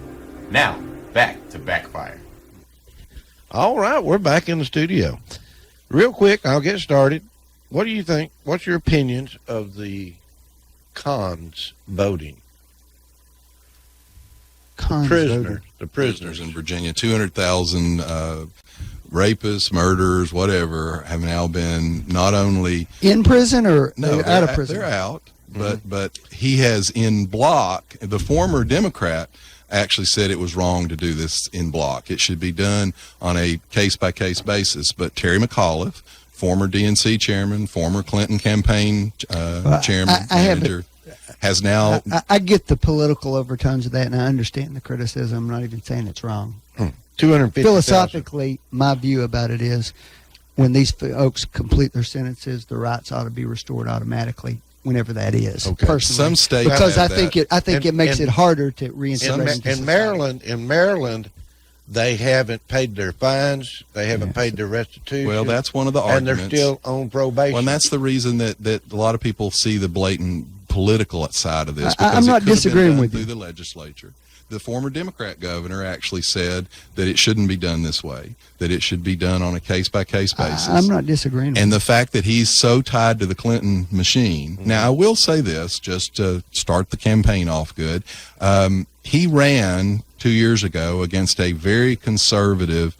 E: Now, back to Backfire.
F: All right, we're back in the studio. Real quick, I'll get started. What do you think? What's your opinions of the cons voting?
G: Cons
F: Prisoners. The
H: prisoners in Virginia, 200,000 rapists, murderers, whatever, have now been not only
G: in prison or
H: no,
G: out of prison.
H: They're out, but he has in block. The former Democrat actually said it was wrong to do this in block. It should be done on a case-by-case basis. But Terry McAuliffe, former DNC chairman, former Clinton campaign chairman, manager, has now...
G: I get the political overtones of that, and I understand the criticism. I'm not even saying it's wrong.
F: 250,000.
G: Philosophically, my view about it is when these folks complete their sentences, the rights ought to be restored automatically. Whenever that is,
F: okay.
G: Personally,
H: some states
G: because I
H: that.
G: think it makes it harder to reintegrate.
F: In Maryland, they haven't paid their fines. They haven't paid their restitution.
H: Well, that's one of the arguments.
F: And they're still on probation.
H: Well, and that's the reason that a lot of people see the blatant political side of this. Because
G: I'm not
H: it could
G: disagreeing
H: have been
G: with
H: done
G: you.
H: through the legislature. The former Democrat governor actually said that it shouldn't be done this way, that it should be done on a case-by-case basis.
G: I'm not disagreeing with
H: And the fact that he's so tied to the Clinton machine. Now, I will say this, just to start the campaign off good. He ran 2 years ago against a very conservative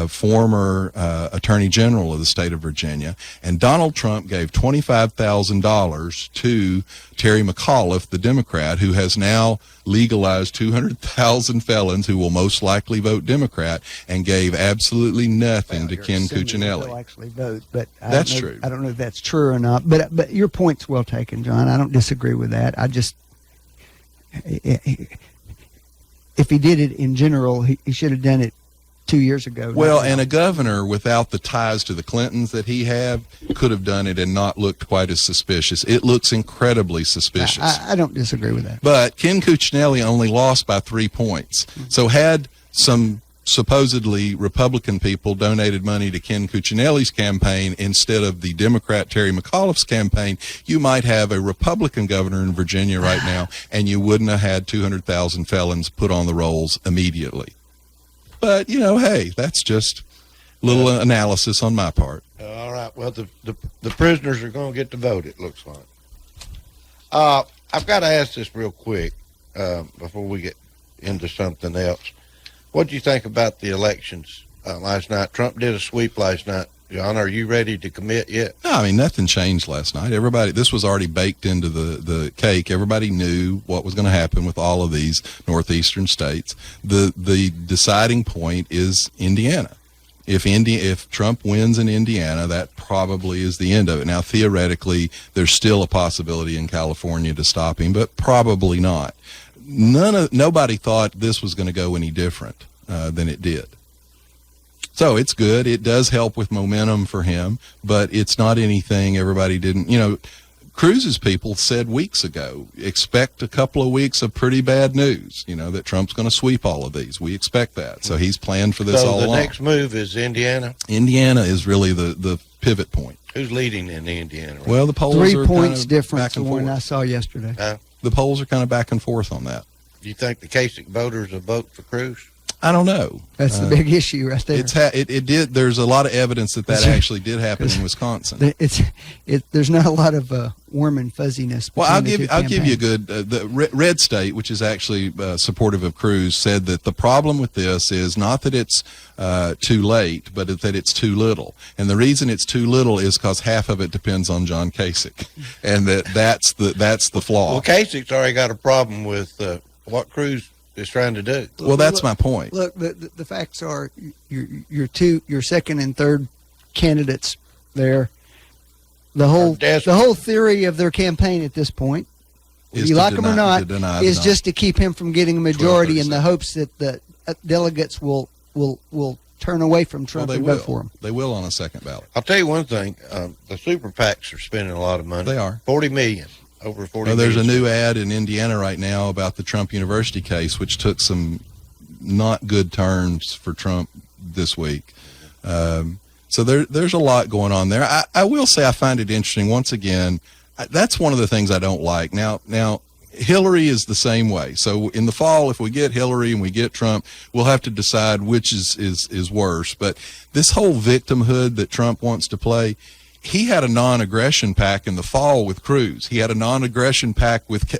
H: former attorney general of the state of Virginia, and Donald Trump gave $25,000 to Terry McAuliffe, the Democrat, who has now legalized 200,000 felons who will most likely vote Democrat, and gave absolutely nothing to Ken Cuccinelli.
G: They'll actually vote, but
H: That's true.
G: I don't know if that's true or not. But your point's well taken, John. I don't disagree with that. I just if he did it in general, he should have done it 2 years ago.
H: Well, and a governor without the ties to the Clintons that he had could have done it and not looked quite as suspicious. It looks incredibly suspicious.
G: I don't disagree with that.
H: But Ken Cuccinelli only lost by 3 points. So had some supposedly Republican people donated money to Ken Cuccinelli's campaign instead of the Democrat Terry McAuliffe's campaign, you might have a Republican governor in Virginia right now, and you wouldn't have had 200,000 felons put on the rolls immediately. But, you know, hey, that's just a little analysis on my part.
F: All right. Well, the prisoners are going to get to vote, it looks like. I've got to ask this real quick before we get into something else. What do you think about the elections last night? Trump did a sweep last night. John, are you ready to commit yet?
H: No, I mean, nothing changed last night. This was already baked into the cake. Everybody knew what was going to happen with all of these northeastern states. The deciding point is Indiana. If Trump wins in Indiana, that probably is the end of it. Now, theoretically, there's still a possibility in California to stop him, but probably not. Nobody thought this was going to go any different than it did. So it's good. It does help with momentum for him, but it's not anything everybody didn't, Cruz's people said weeks ago, expect a couple of weeks of pretty bad news, that Trump's going to sweep all of these. We expect that. So he's planned for this all along.
F: So the next move is Indiana?
H: Indiana is really the pivot point.
F: Who's leading in Indiana? Right?
H: Well, the polls
G: 3
H: are
G: points
H: kind of
G: difference
H: back and
G: from when
H: forth.
G: I saw yesterday.
H: The polls are kind of back and forth on that.
F: Do you think the Kasich voters will vote for Cruz?
H: I don't know.
G: That's the big issue right there.
H: It did. There's a lot of evidence that actually did happen in Wisconsin.
G: There's not a lot of warm and fuzziness.
H: Well, I'll give you a good. The Red State, which is actually supportive of Cruz, said that the problem with this is not that it's too late, but that it's too little. And the reason it's too little is because half of it depends on John Kasich, and that's the flaw.
F: Well, Kasich's already got a problem with what Cruz is trying to do.
H: Well, that's my point.
G: Look, the facts are your second and third candidates there. The whole theory of their campaign at this point, whether you like them or not, is just to keep him from getting a majority in the hopes that the delegates will turn away from Trump and vote for him.
H: They will on a second ballot.
F: I'll tell you one thing: the super PACs are spending a lot of money.
H: They are
F: $40 million. Over 40
H: there's a
F: million.
H: new ad in Indiana right now about the Trump University case, which took some not good turns for Trump this week. So there's a lot going on there. I will say I find it interesting. Once again, that's one of the things I don't like. Now Hillary is the same way. So in the fall, if we get Hillary and we get Trump, we'll have to decide which is worse. But this whole victimhood that Trump wants to play, he had a non-aggression pact in the fall with Cruz. He had a non-aggression pact with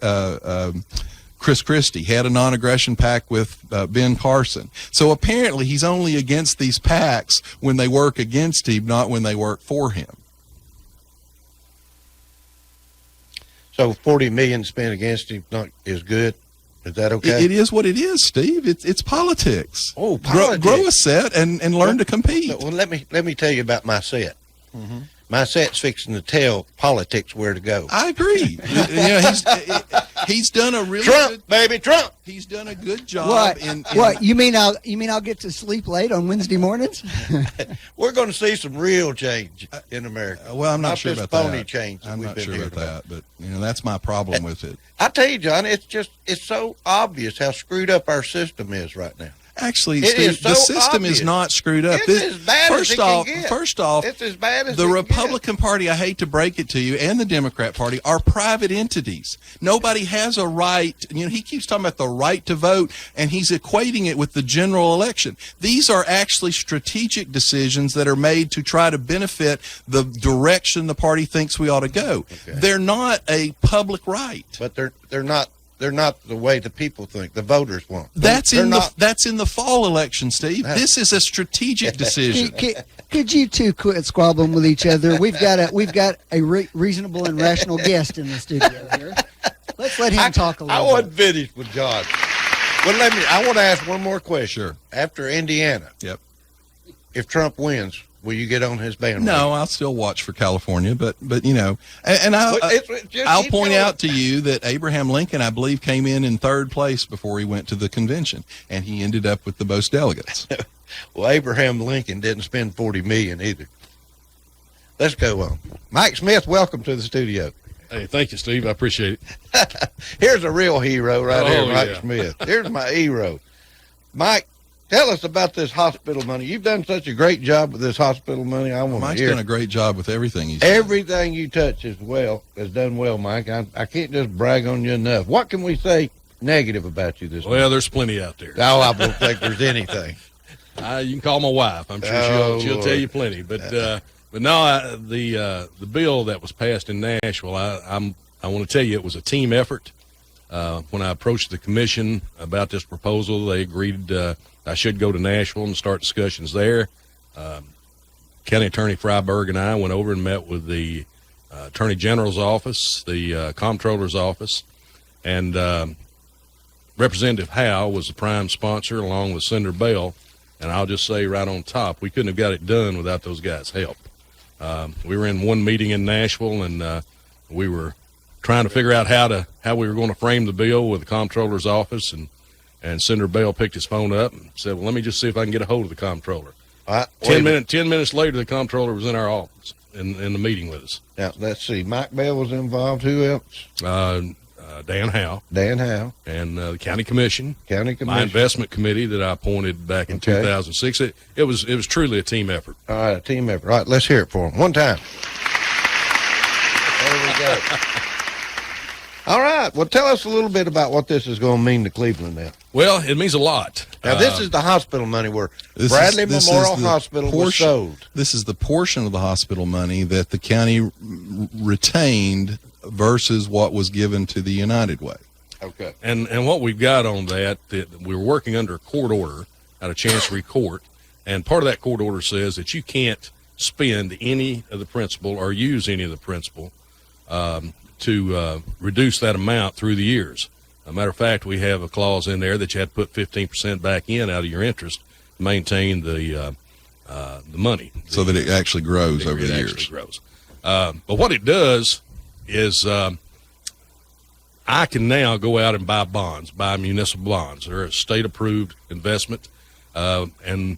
H: Chris Christie. He had a non-aggression pact with Ben Carson. So apparently he's only against these pacts when they work against him, not when they work for him.
F: So $40 million spent against him is good. Is that okay?
H: It is what it is, Steve. It's politics.
F: Oh, politics.
H: Grow a set and learn to compete.
F: Well, let me tell you about my set. Mm-hmm. My set's fixing to tell politics where to go.
H: I agree. He's done a really
F: Trump, baby, Trump.
H: He's done a good job.
G: What you mean? I'll get to sleep late on Wednesday mornings?
F: We're going to see some real change in America.
H: Well, I'm not sure about that.
F: Phony change.
H: I'm not sure about that, but that's my problem with it.
F: I tell you, John, it's so obvious how screwed up our system is right now.
H: Actually, Steve, the system is not screwed up.
F: It's as bad as it can get.
H: First off,
F: it's as bad as
H: the Republican Party, I hate to break it to you, and the Democrat Party are private entities. Nobody has a right. He keeps talking about the right to vote, and he's equating it with the general election. These are actually strategic decisions that are made to try to benefit the direction the party thinks we ought to go. Okay. They're not a public right.
F: But they're not. They're not the way the people think. The voters want.
H: That's in the fall election, Steve. This is a strategic decision.
G: Could you two quit squabbling with each other? We've got a reasonable and rational guest in the studio here. Let's let him talk a little bit.
F: I wasn't finished with John. Well, I want to ask one more question.
H: Sure.
F: After Indiana,
H: yep.
F: If Trump wins, will you get on his bandwagon?
H: No, I'll still watch for California, but and I'll point out to you that Abraham Lincoln, I believe, came in third place before he went to the convention, and he ended up with the most delegates.
F: Well, Abraham Lincoln didn't spend $40 million either. Let's go on. Mike Smith, welcome to the studio.
T: Hey, thank you, Steve. I appreciate it.
F: Here's a real hero right here, Mike Smith. Here's my hero. Mike, tell us about this hospital money. You've done such a great job with this hospital money. I want to
H: Mike's
F: hear.
H: done a great job with everything he's done.
F: Everything you touch has done well, Mike. I can't just brag on you enough. What can we say negative about you this week?
T: Well, there's plenty out there.
F: No, I don't think there's anything.
T: You can call my wife. I'm sure she'll tell you plenty. But no, the bill that was passed in Nashville, I want to tell you it was a team effort. When I approached the commission about this proposal, they agreed I should go to Nashville and start discussions there. County Attorney Freiberg and I went over and met with the Attorney General's office, the Comptroller's office, and Representative Howe was the prime sponsor along with Senator Bell. And I'll just say right on top, we couldn't have got it done without those guys' help. We were in one meeting in Nashville, and we were trying to figure out how we were going to frame the bill with the Comptroller's office, and Senator Bell picked his phone up and said, well, let me just see if I can get a hold of the Comptroller. 10 minutes later, the Comptroller was in our office in the meeting with us.
F: Now, let's see. Mike Bell was involved. Who else?
T: Dan Howe.
F: Dan Howe.
T: And the County Commission.
F: County Commission.
T: My investment committee that I appointed back in 2006. It was truly a team effort.
F: All right, a team effort. All right, let's hear it for him. One time. There we go. All right. Well, tell us a little bit about what this is going to mean to Cleveland now.
T: Well, it means a lot.
F: Now, this is the hospital money where Bradley Memorial Hospital was sold.
H: This is the portion of the hospital money that the county retained versus what was given to the United Way.
F: Okay.
T: And what we've got on that we're working under a court order out of Chancery Court, and part of that court order says that you can't spend any of the principal or use any of the principal to reduce that amount through the years. As a matter of fact, we have a clause in there that you have to put 15% back in out of your interest to maintain the money.
H: So that it actually grows over the years.
T: It actually grows. But what it does is I can now go out and buy bonds, buy municipal bonds. They're a state-approved investment. And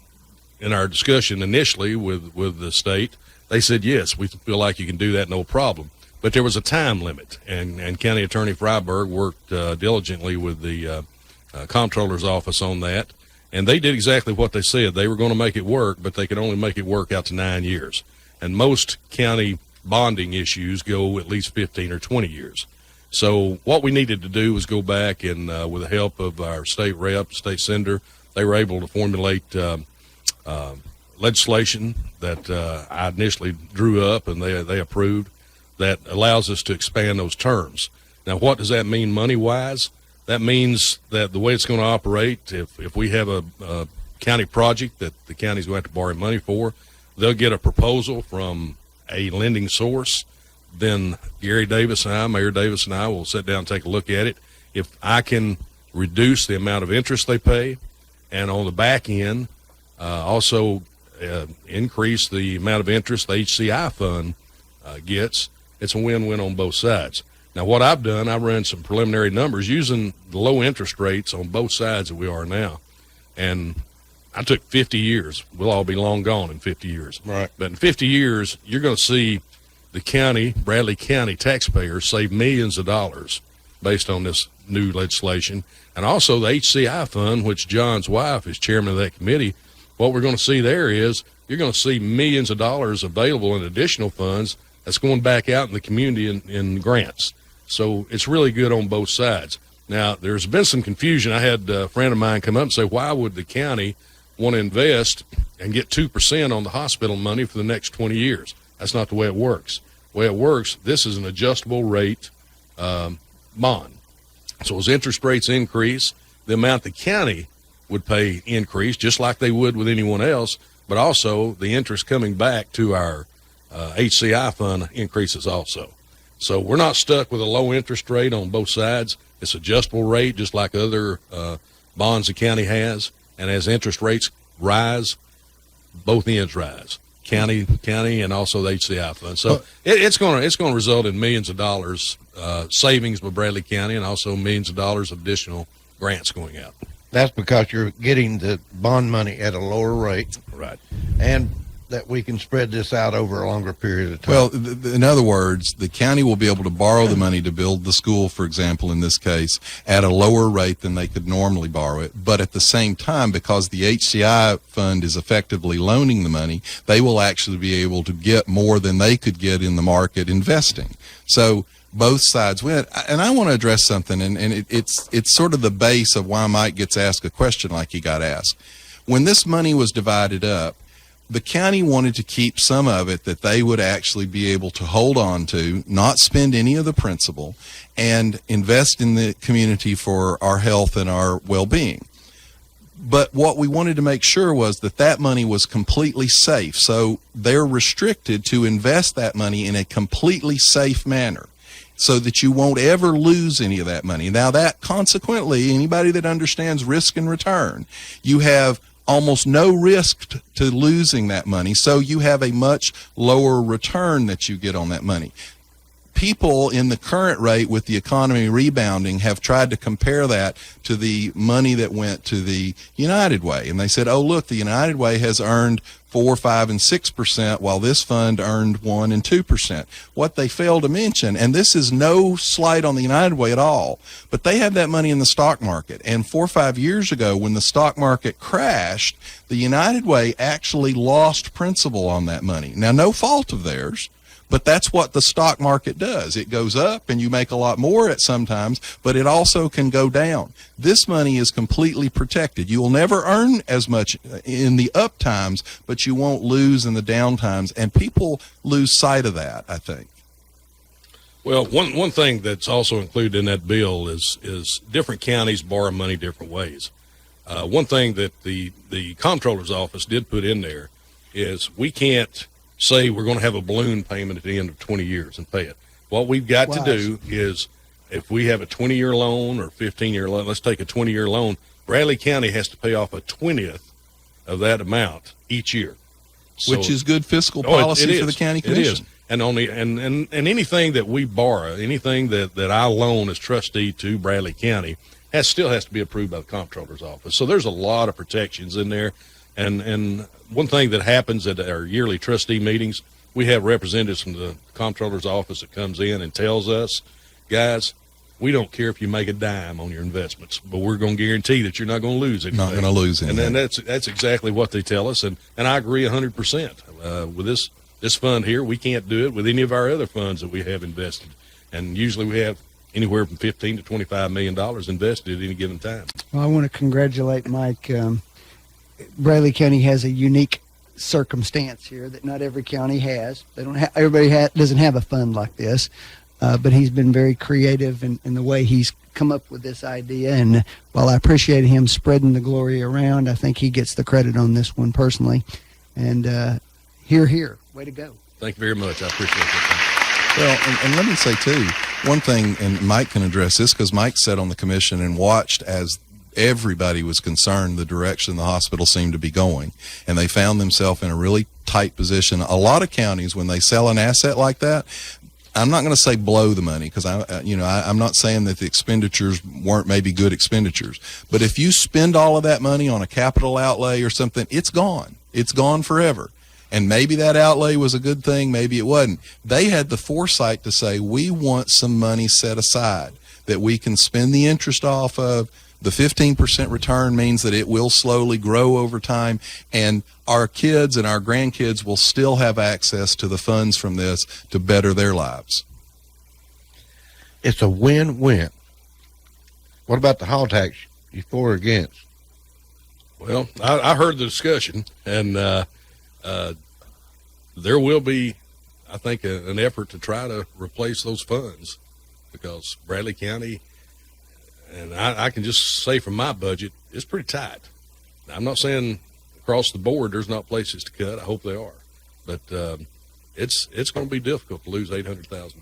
T: in our discussion initially with the state, they said, yes, we feel like you can do that, no problem. But there was a time limit, and County Attorney Freiberg worked diligently with the comptroller's office on that, and they did exactly what they said. They were going to make it work, but they could only make it work out to 9 years. And most county bonding issues go at least 15 or 20 years. So what we needed to do was go back and, with the help of our state rep, state senator, they were able to formulate legislation that I initially drew up and they approved, that allows us to expand those terms. Now, what does that mean money-wise? That means that the way it's going to operate, if we have a county project that the county's going to have to borrow money for, they'll get a proposal from a lending source. Then Gary Davis and I, Mayor Davis and I, will sit down and take a look at it. If I can reduce the amount of interest they pay, and on the back end, also increase the amount of interest the HCI fund gets, it's a win-win on both sides. Now, what I've done, I run some preliminary numbers using the low interest rates on both sides that we are now. And I took 50 years. We'll all be long gone in 50 years.
F: Right.
T: But in 50 years, you're going to see the county, Bradley County taxpayers, save millions of dollars based on this new legislation. And also the HCI fund, which John's wife is chairman of that committee, what we're going to see there is you're going to see millions of dollars available in additional funds that's going back out in the community in grants. So it's really good on both sides. Now, there's been some confusion. I had a friend of mine come up and say, why would the county want to invest and get 2% on the hospital money for the next 20 years? That's not the way it works. The way it works, this is an adjustable rate bond. So as interest rates increase, the amount the county would pay increase, just like they would with anyone else, but also the interest coming back to our HCI fund increases also. So we're not stuck with a low interest rate on both sides. It's adjustable rate, just like other bonds the county has. And as interest rates rise, both ends rise. County, and also the HCI fund. So it's going to result in millions of dollars savings by Bradley County, and also millions of dollars of additional grants going out.
F: That's because you're getting the bond money at a lower rate.
T: Right.
F: And that we can spread this out over a longer period of time.
H: Well, in other words, the county will be able to borrow the money to build the school, for example, in this case, at a lower rate than they could normally borrow it. But at the same time, because the HCI fund is effectively loaning the money, they will actually be able to get more than they could get in the market investing. So both sides win. And I want to address something, and it's sort of the base of why Mike gets asked a question like he got asked. When this money was divided up, the county wanted to keep some of it that they would actually be able to hold on to, not spend any of the principal, and invest in the community for our health and our well-being. But what we wanted to make sure was that that money was completely safe. So they're restricted to invest that money in a completely safe manner so that you won't ever lose any of that money. Now, that consequently, anybody that understands risk and return, you have almost no risk to losing that money, so you have a much lower return that you get on that money. People in the current rate, with the economy rebounding, have tried to compare that to the money that went to the United Way. And they said, oh, look, the United Way has earned 4%, 5%, and 6%, while this fund earned 1% and 2%. What they fail to mention, and this is no slight on the United Way at all, but they have that money in the stock market. And 4 or 5 years ago, when the stock market crashed, the United Way actually lost principal on that money. Now, no fault of theirs, But that's what the stock market does. It goes up and you make a lot more at sometimes, but it also can go down. This money is completely protected. You will never earn as much in the up times, but you won't lose in the down times. And people lose sight of that, I think.
T: Well, one thing that's also included in that bill is different counties borrow money different ways. One thing that the comptroller's office did put in there is we can't say we're going to have a balloon payment at the end of 20 years and pay it. What we've got to do is, if we have a 20-year loan or 15-year loan, let's take a 20-year loan, Bradley County has to pay off a 20th of that amount each year.
H: Which is good fiscal policy for the county commission.
T: It is. And and anything that we borrow, anything that I loan as trustee to Bradley County still has to be approved by the comptroller's office. So there's a lot of protections in there. And one thing that happens at our yearly trustee meetings, we have representatives from the comptroller's office that comes in and tells us, guys, we don't care if you make a dime on your investments, but we're going to guarantee that you're not going to lose anything.
H: Not going to lose anything.
T: And then that's exactly what they tell us. And I agree 100%. With this fund here, we can't do it with any of our other funds that we have invested. And usually we have anywhere from $15 to $25 million invested at any given time.
G: Well, I want to congratulate Mike. Bradley County has a unique circumstance here that not every county has. They don't everybody doesn't have a fund like this, but he's been very creative in the way he's come up with this idea. And while I appreciate him spreading the glory around, I think he gets the credit on this one personally. And here, way to go.
T: Thank you very much. I appreciate that.
H: Well, and let me say too, one thing, and Mike can address this because Mike sat on the commission and watched as everybody was concerned the direction the hospital seemed to be going, and they found themselves in a really tight position. A lot of counties, when they sell an asset like that, I'm not going to say blow the money because I'm not saying that the expenditures weren't maybe good expenditures, but if you spend all of that money on a capital outlay or something, it's gone. It's gone forever. And maybe that outlay was a good thing, maybe it wasn't. They had the foresight to say, we want some money set aside that we can spend the interest off of. The 15% return means that it will slowly grow over time, and our kids and our grandkids will still have access to the funds from this to better their lives.
F: It's a win-win. What about the hall tax? You for or against?
T: Well, I heard the discussion, and there will be, I think, an effort to try to replace those funds because Bradley County, and I can just say from my budget, it's pretty tight. Now, I'm not saying across the board there's not places to cut. I hope they are. But it's going to be difficult to lose $800,000.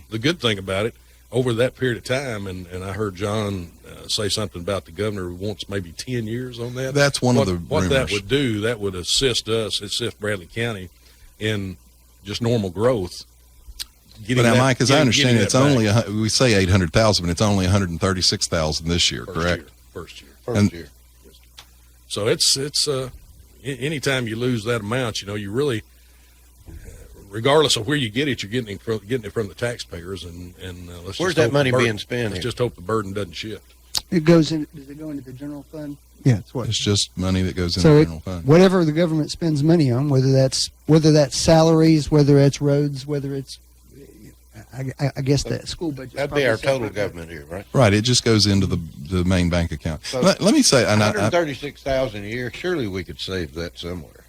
T: The good thing about it, over that period of time, and I heard John say something about the governor wants maybe 10 years on that.
H: That's one of the
T: What
H: rumors.
T: that would do, that would assist Bradley County in just normal growth.
H: But now, Mike, as I understand it, it's only, we say 800,000, but it's only 136,000 this year, correct?
T: First year. So it's anytime you lose that amount, you really, regardless of where you get it, you're getting it from the taxpayers. And let's
F: Where's
T: just
F: that money
T: hope
F: being spent?
T: Let's just hope the burden doesn't shift.
G: It goes in. Does it go into the general fund? Yeah,
H: It's just money that goes in
G: so
H: the general fund.
G: Whatever the government spends money on, whether that's salaries, whether it's roads, whether it's I guess that school budget.
F: That'd be our total government here, right?
H: Right. It just goes into the main bank account.
F: So
H: let me say, and
F: $136,000 a year. Surely we could save that somewhere.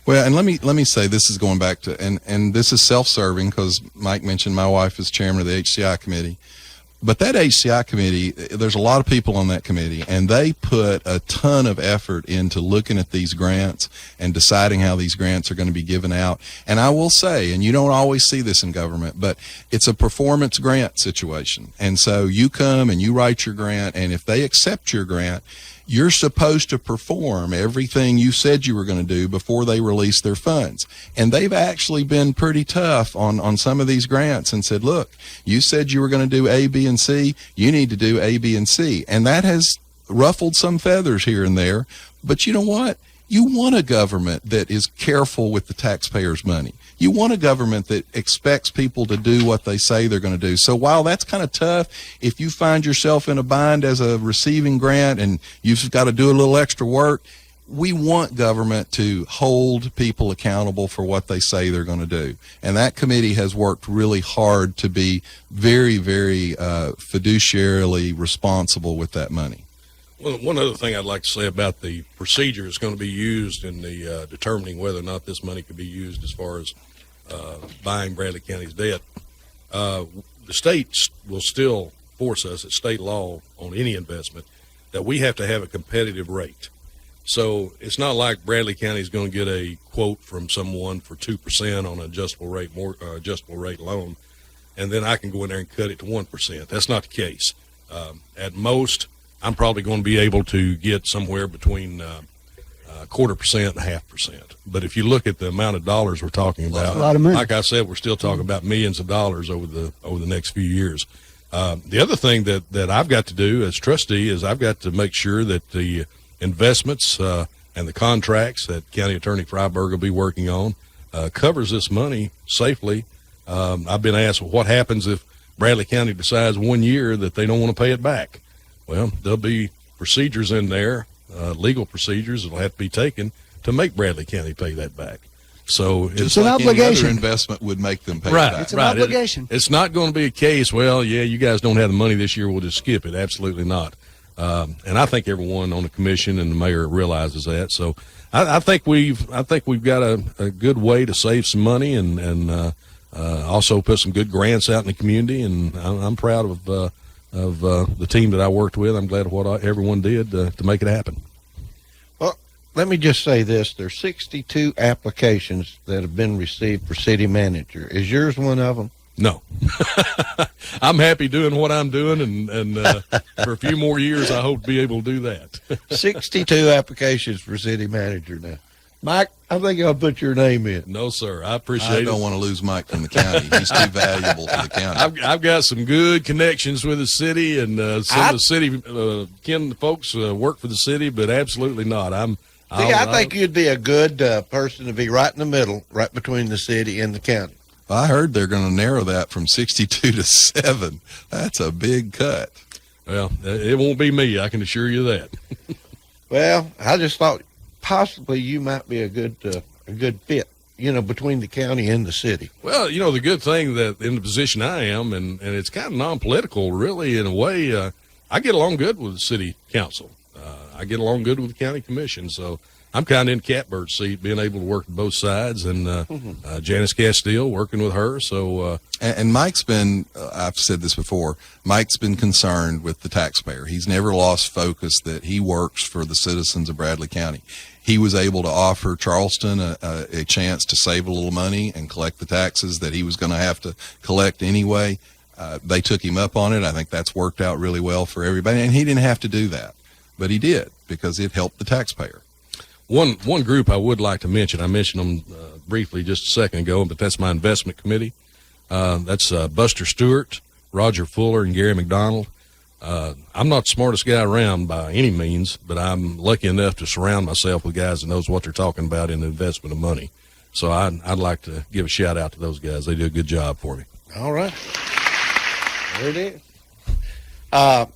H: Well, and let me say, this is going back to, and this is self-serving because Mike mentioned my wife is chairman of the HCI committee. But that HCI committee, there's a lot of people on that committee, and they put a ton of effort into looking at these grants and deciding how these grants are going to be given out. And I will say, and you don't always see this in government, but it's a performance grant situation. And so you come and you write your grant, and if they accept your grant, you're supposed to perform everything you said you were going to do before they release their funds. And they've actually been pretty tough on some of these grants and said, look, you said you were going to do A, B, and C. You need to do A, B, and C. And that has ruffled some feathers here and there. But you know what? You want a government that is careful with the taxpayers' money. You want a government that expects people to do what they say they're going to do. So while that's kind of tough, if you find yourself in a bind as a receiving grant and you've got to do a little extra work, we want government to hold people accountable for what they say they're going to do. And that committee has worked really hard to be very, very fiduciarily responsible with that money.
T: Well, one other thing I'd like to say about the procedure is going to be used in the determining whether or not this money could be used as far as buying Bradley County's debt. The state will still force us at state law on any investment that we have to have a competitive rate. So it's not like Bradley County is going to get a quote from someone for 2% on an adjustable rate loan, and then I can go in there and cut it to 1%. That's not the case. At most, I'm probably going to be able to get somewhere between 0.25% and 0.5%. But if you look at the amount of dollars we're talking about,
G: that's a lot of money.
T: like I said, we're still talking about millions of dollars over the next few years. The other thing that I've got to do as trustee is I've got to make sure that the investments and the contracts that County Attorney Freiberg will be working on covers this money safely. I've been asked, well, what happens if Bradley County decides 1 year that they don't want to pay it back? Well, there'll be procedures in there, legal procedures that will have to be taken to make Bradley County pay that back. So
H: it's an
T: like
H: obligation.
T: any other
H: Investment would make them pay
T: right,
H: it back.
G: It's an obligation.
T: It's not going to be a case, well, yeah, you guys don't have the money this year, we'll just skip it. Absolutely not. And I think everyone on the commission and the mayor realizes that. So I think we've got a good way to save some money and also put some good grants out in the community. And I'm proud of the team that I worked with. I'm glad of what everyone did to make it happen.
F: Well, let me just say this: there's 62 applications that have been received for city manager. Is yours one of them?
T: No. I'm happy doing what I'm doing, and for a few more years, I hope to be able to do that.
F: 62 applications for city manager now. Mike, I think I'll put your name in.
T: No, sir. I appreciate it.
H: I don't want to lose Mike from the county. He's too valuable to the county.
T: I've got some good connections with the city, and some of the city folks work for the city, but absolutely not.
F: I think you'd be a good person to be right in the middle, right between the city and the county.
H: I heard they're going to narrow that from 62 to 7. That's a big cut.
T: Well, it won't be me. I can assure you that.
F: Well, I just thought possibly you might be a good fit, between the county and the city.
T: Well, the good thing that in the position I am, and it's kind of non-political, really, in a way, I get along good with the city council. I get along good with the county commission, so I'm kind of in catbird seat, being able to work on both sides, and Janice Castile working with her. So,
H: and Mike's been, I've said this before, Mike's been concerned with the taxpayer. He's never lost focus that he works for the citizens of Bradley County. He was able to offer Charleston a chance to save a little money and collect the taxes that he was going to have to collect anyway. They took him up on it. I think that's worked out really well for everybody, and he didn't have to do that, but he did because it helped the taxpayer.
T: One group I would like to mention, I mentioned them briefly just a second ago, but that's my investment committee. That's Buster Stewart, Roger Fuller, and Gary McDonald. I'm not the smartest guy around by any means, but I'm lucky enough to surround myself with guys that knows what they're talking about in the investment of money. So I'd like to give a shout out to those guys. They do a good job for me.
F: All right. There it is. I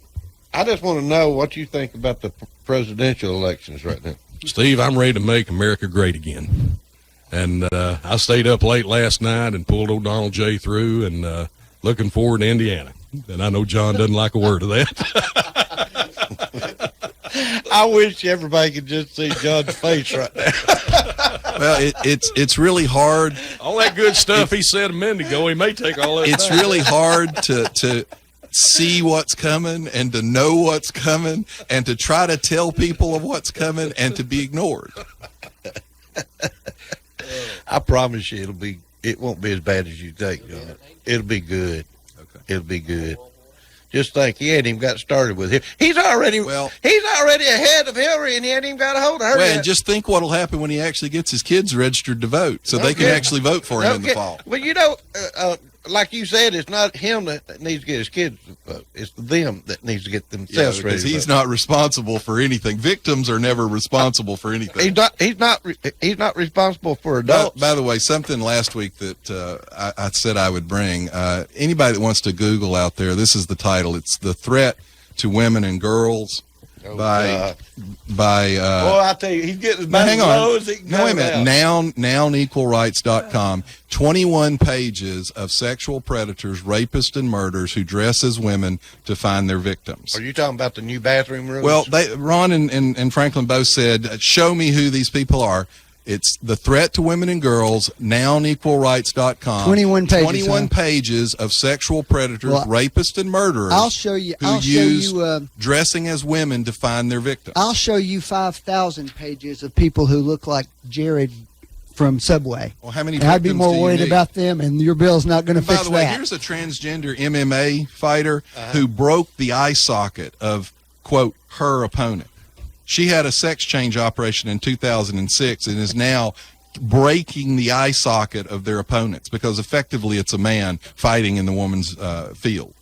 F: just want to know what you think about the presidential elections right now.
T: Steve, I'm ready to make America great again. And I stayed up late last night and pulled old Donald J. through, and looking forward to Indiana. And I know John doesn't like a word of that.
F: I wish everybody could just see John's face right now.
H: Well, it's really hard.
T: All that good stuff he said a minute ago, he may take all that
H: It's
T: back.
H: really hard to see what's coming and to know what's coming and to try to tell people of what's coming and to be ignored.
F: I promise you it won't be as bad as you think, John. It'll be good.
H: Okay.
F: It'll be good. Just think, he hadn't even got started with him. He's already ahead of Hillary, and he hadn't even got a hold of her
H: Well,
F: yet.
H: and just think what'll happen when he actually gets his kids registered to vote, so they can actually vote for him in the fall.
F: Well, like you said, it's not him that needs to get his kids to vote. It's them that needs to get themselves ready
H: because
F: to
H: he's
F: vote.
H: not responsible for anything. Victims are never responsible for anything.
F: He's not responsible for adults.
H: By the way, something last week that I said I would bring. Anybody that wants to Google out there, this is the title. It's The Threat to Women and Girls. by
F: Boy, I tell you, he's getting as
H: Now,
F: much
H: hang
F: low
H: on.
F: as he can
H: No, wait a
F: go
H: minute.
F: now.
H: Now, equalrights.com, 21 pages of sexual predators, rapists, and murderers who dress as women to find their victims.
F: Are you talking about the new bathroom rules?
H: Well, Ron and Franklin both said, show me who these people are. It's the threat to women and girls, nowequalrights.com.
G: 21 pages,
H: 21
G: huh?
H: pages of sexual predators,
G: Well,
H: rapists, and murderers
G: I'll show you.
H: who use dressing as women to find their victims.
G: I'll show you 5,000 pages of people who look like Jared from Subway.
H: Well, how many
G: And I'd be
H: victims
G: more
H: do you
G: worried
H: need?
G: about them, and your bill's not going to
H: By
G: fix
H: the way,
G: that.
H: here's a transgender MMA fighter who broke the eye socket of, quote, her opponent. She had a sex change operation in 2006 and is now breaking the eye socket of their opponents because effectively it's a man fighting in the woman's field.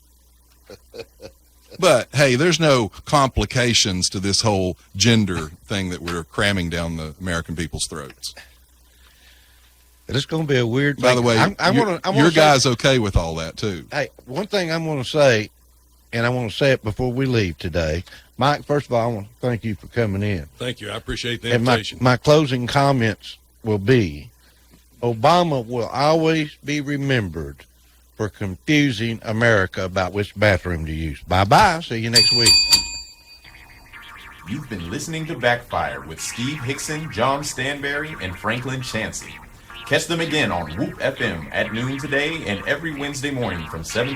H: But, hey, there's no complications to this whole gender thing that we're cramming down the American people's throats.
F: It's going to be a weird thing.
H: By the way, your
F: say-
H: guy's okay with all that, too.
F: Hey, one thing I'm going to say, and I want to say it before we leave today. Mike, first of all, I want to thank you for coming in.
T: Thank you. I appreciate the
F: And
T: invitation.
F: my closing comments will be, Obama will always be remembered for confusing America about which bathroom to use. Bye-bye. See you next week.
E: You've been listening to Backfire with Steve Hickson, John Stanberry, and Franklin Chansey. Catch them again on Whoop FM at noon today and every Wednesday morning from 7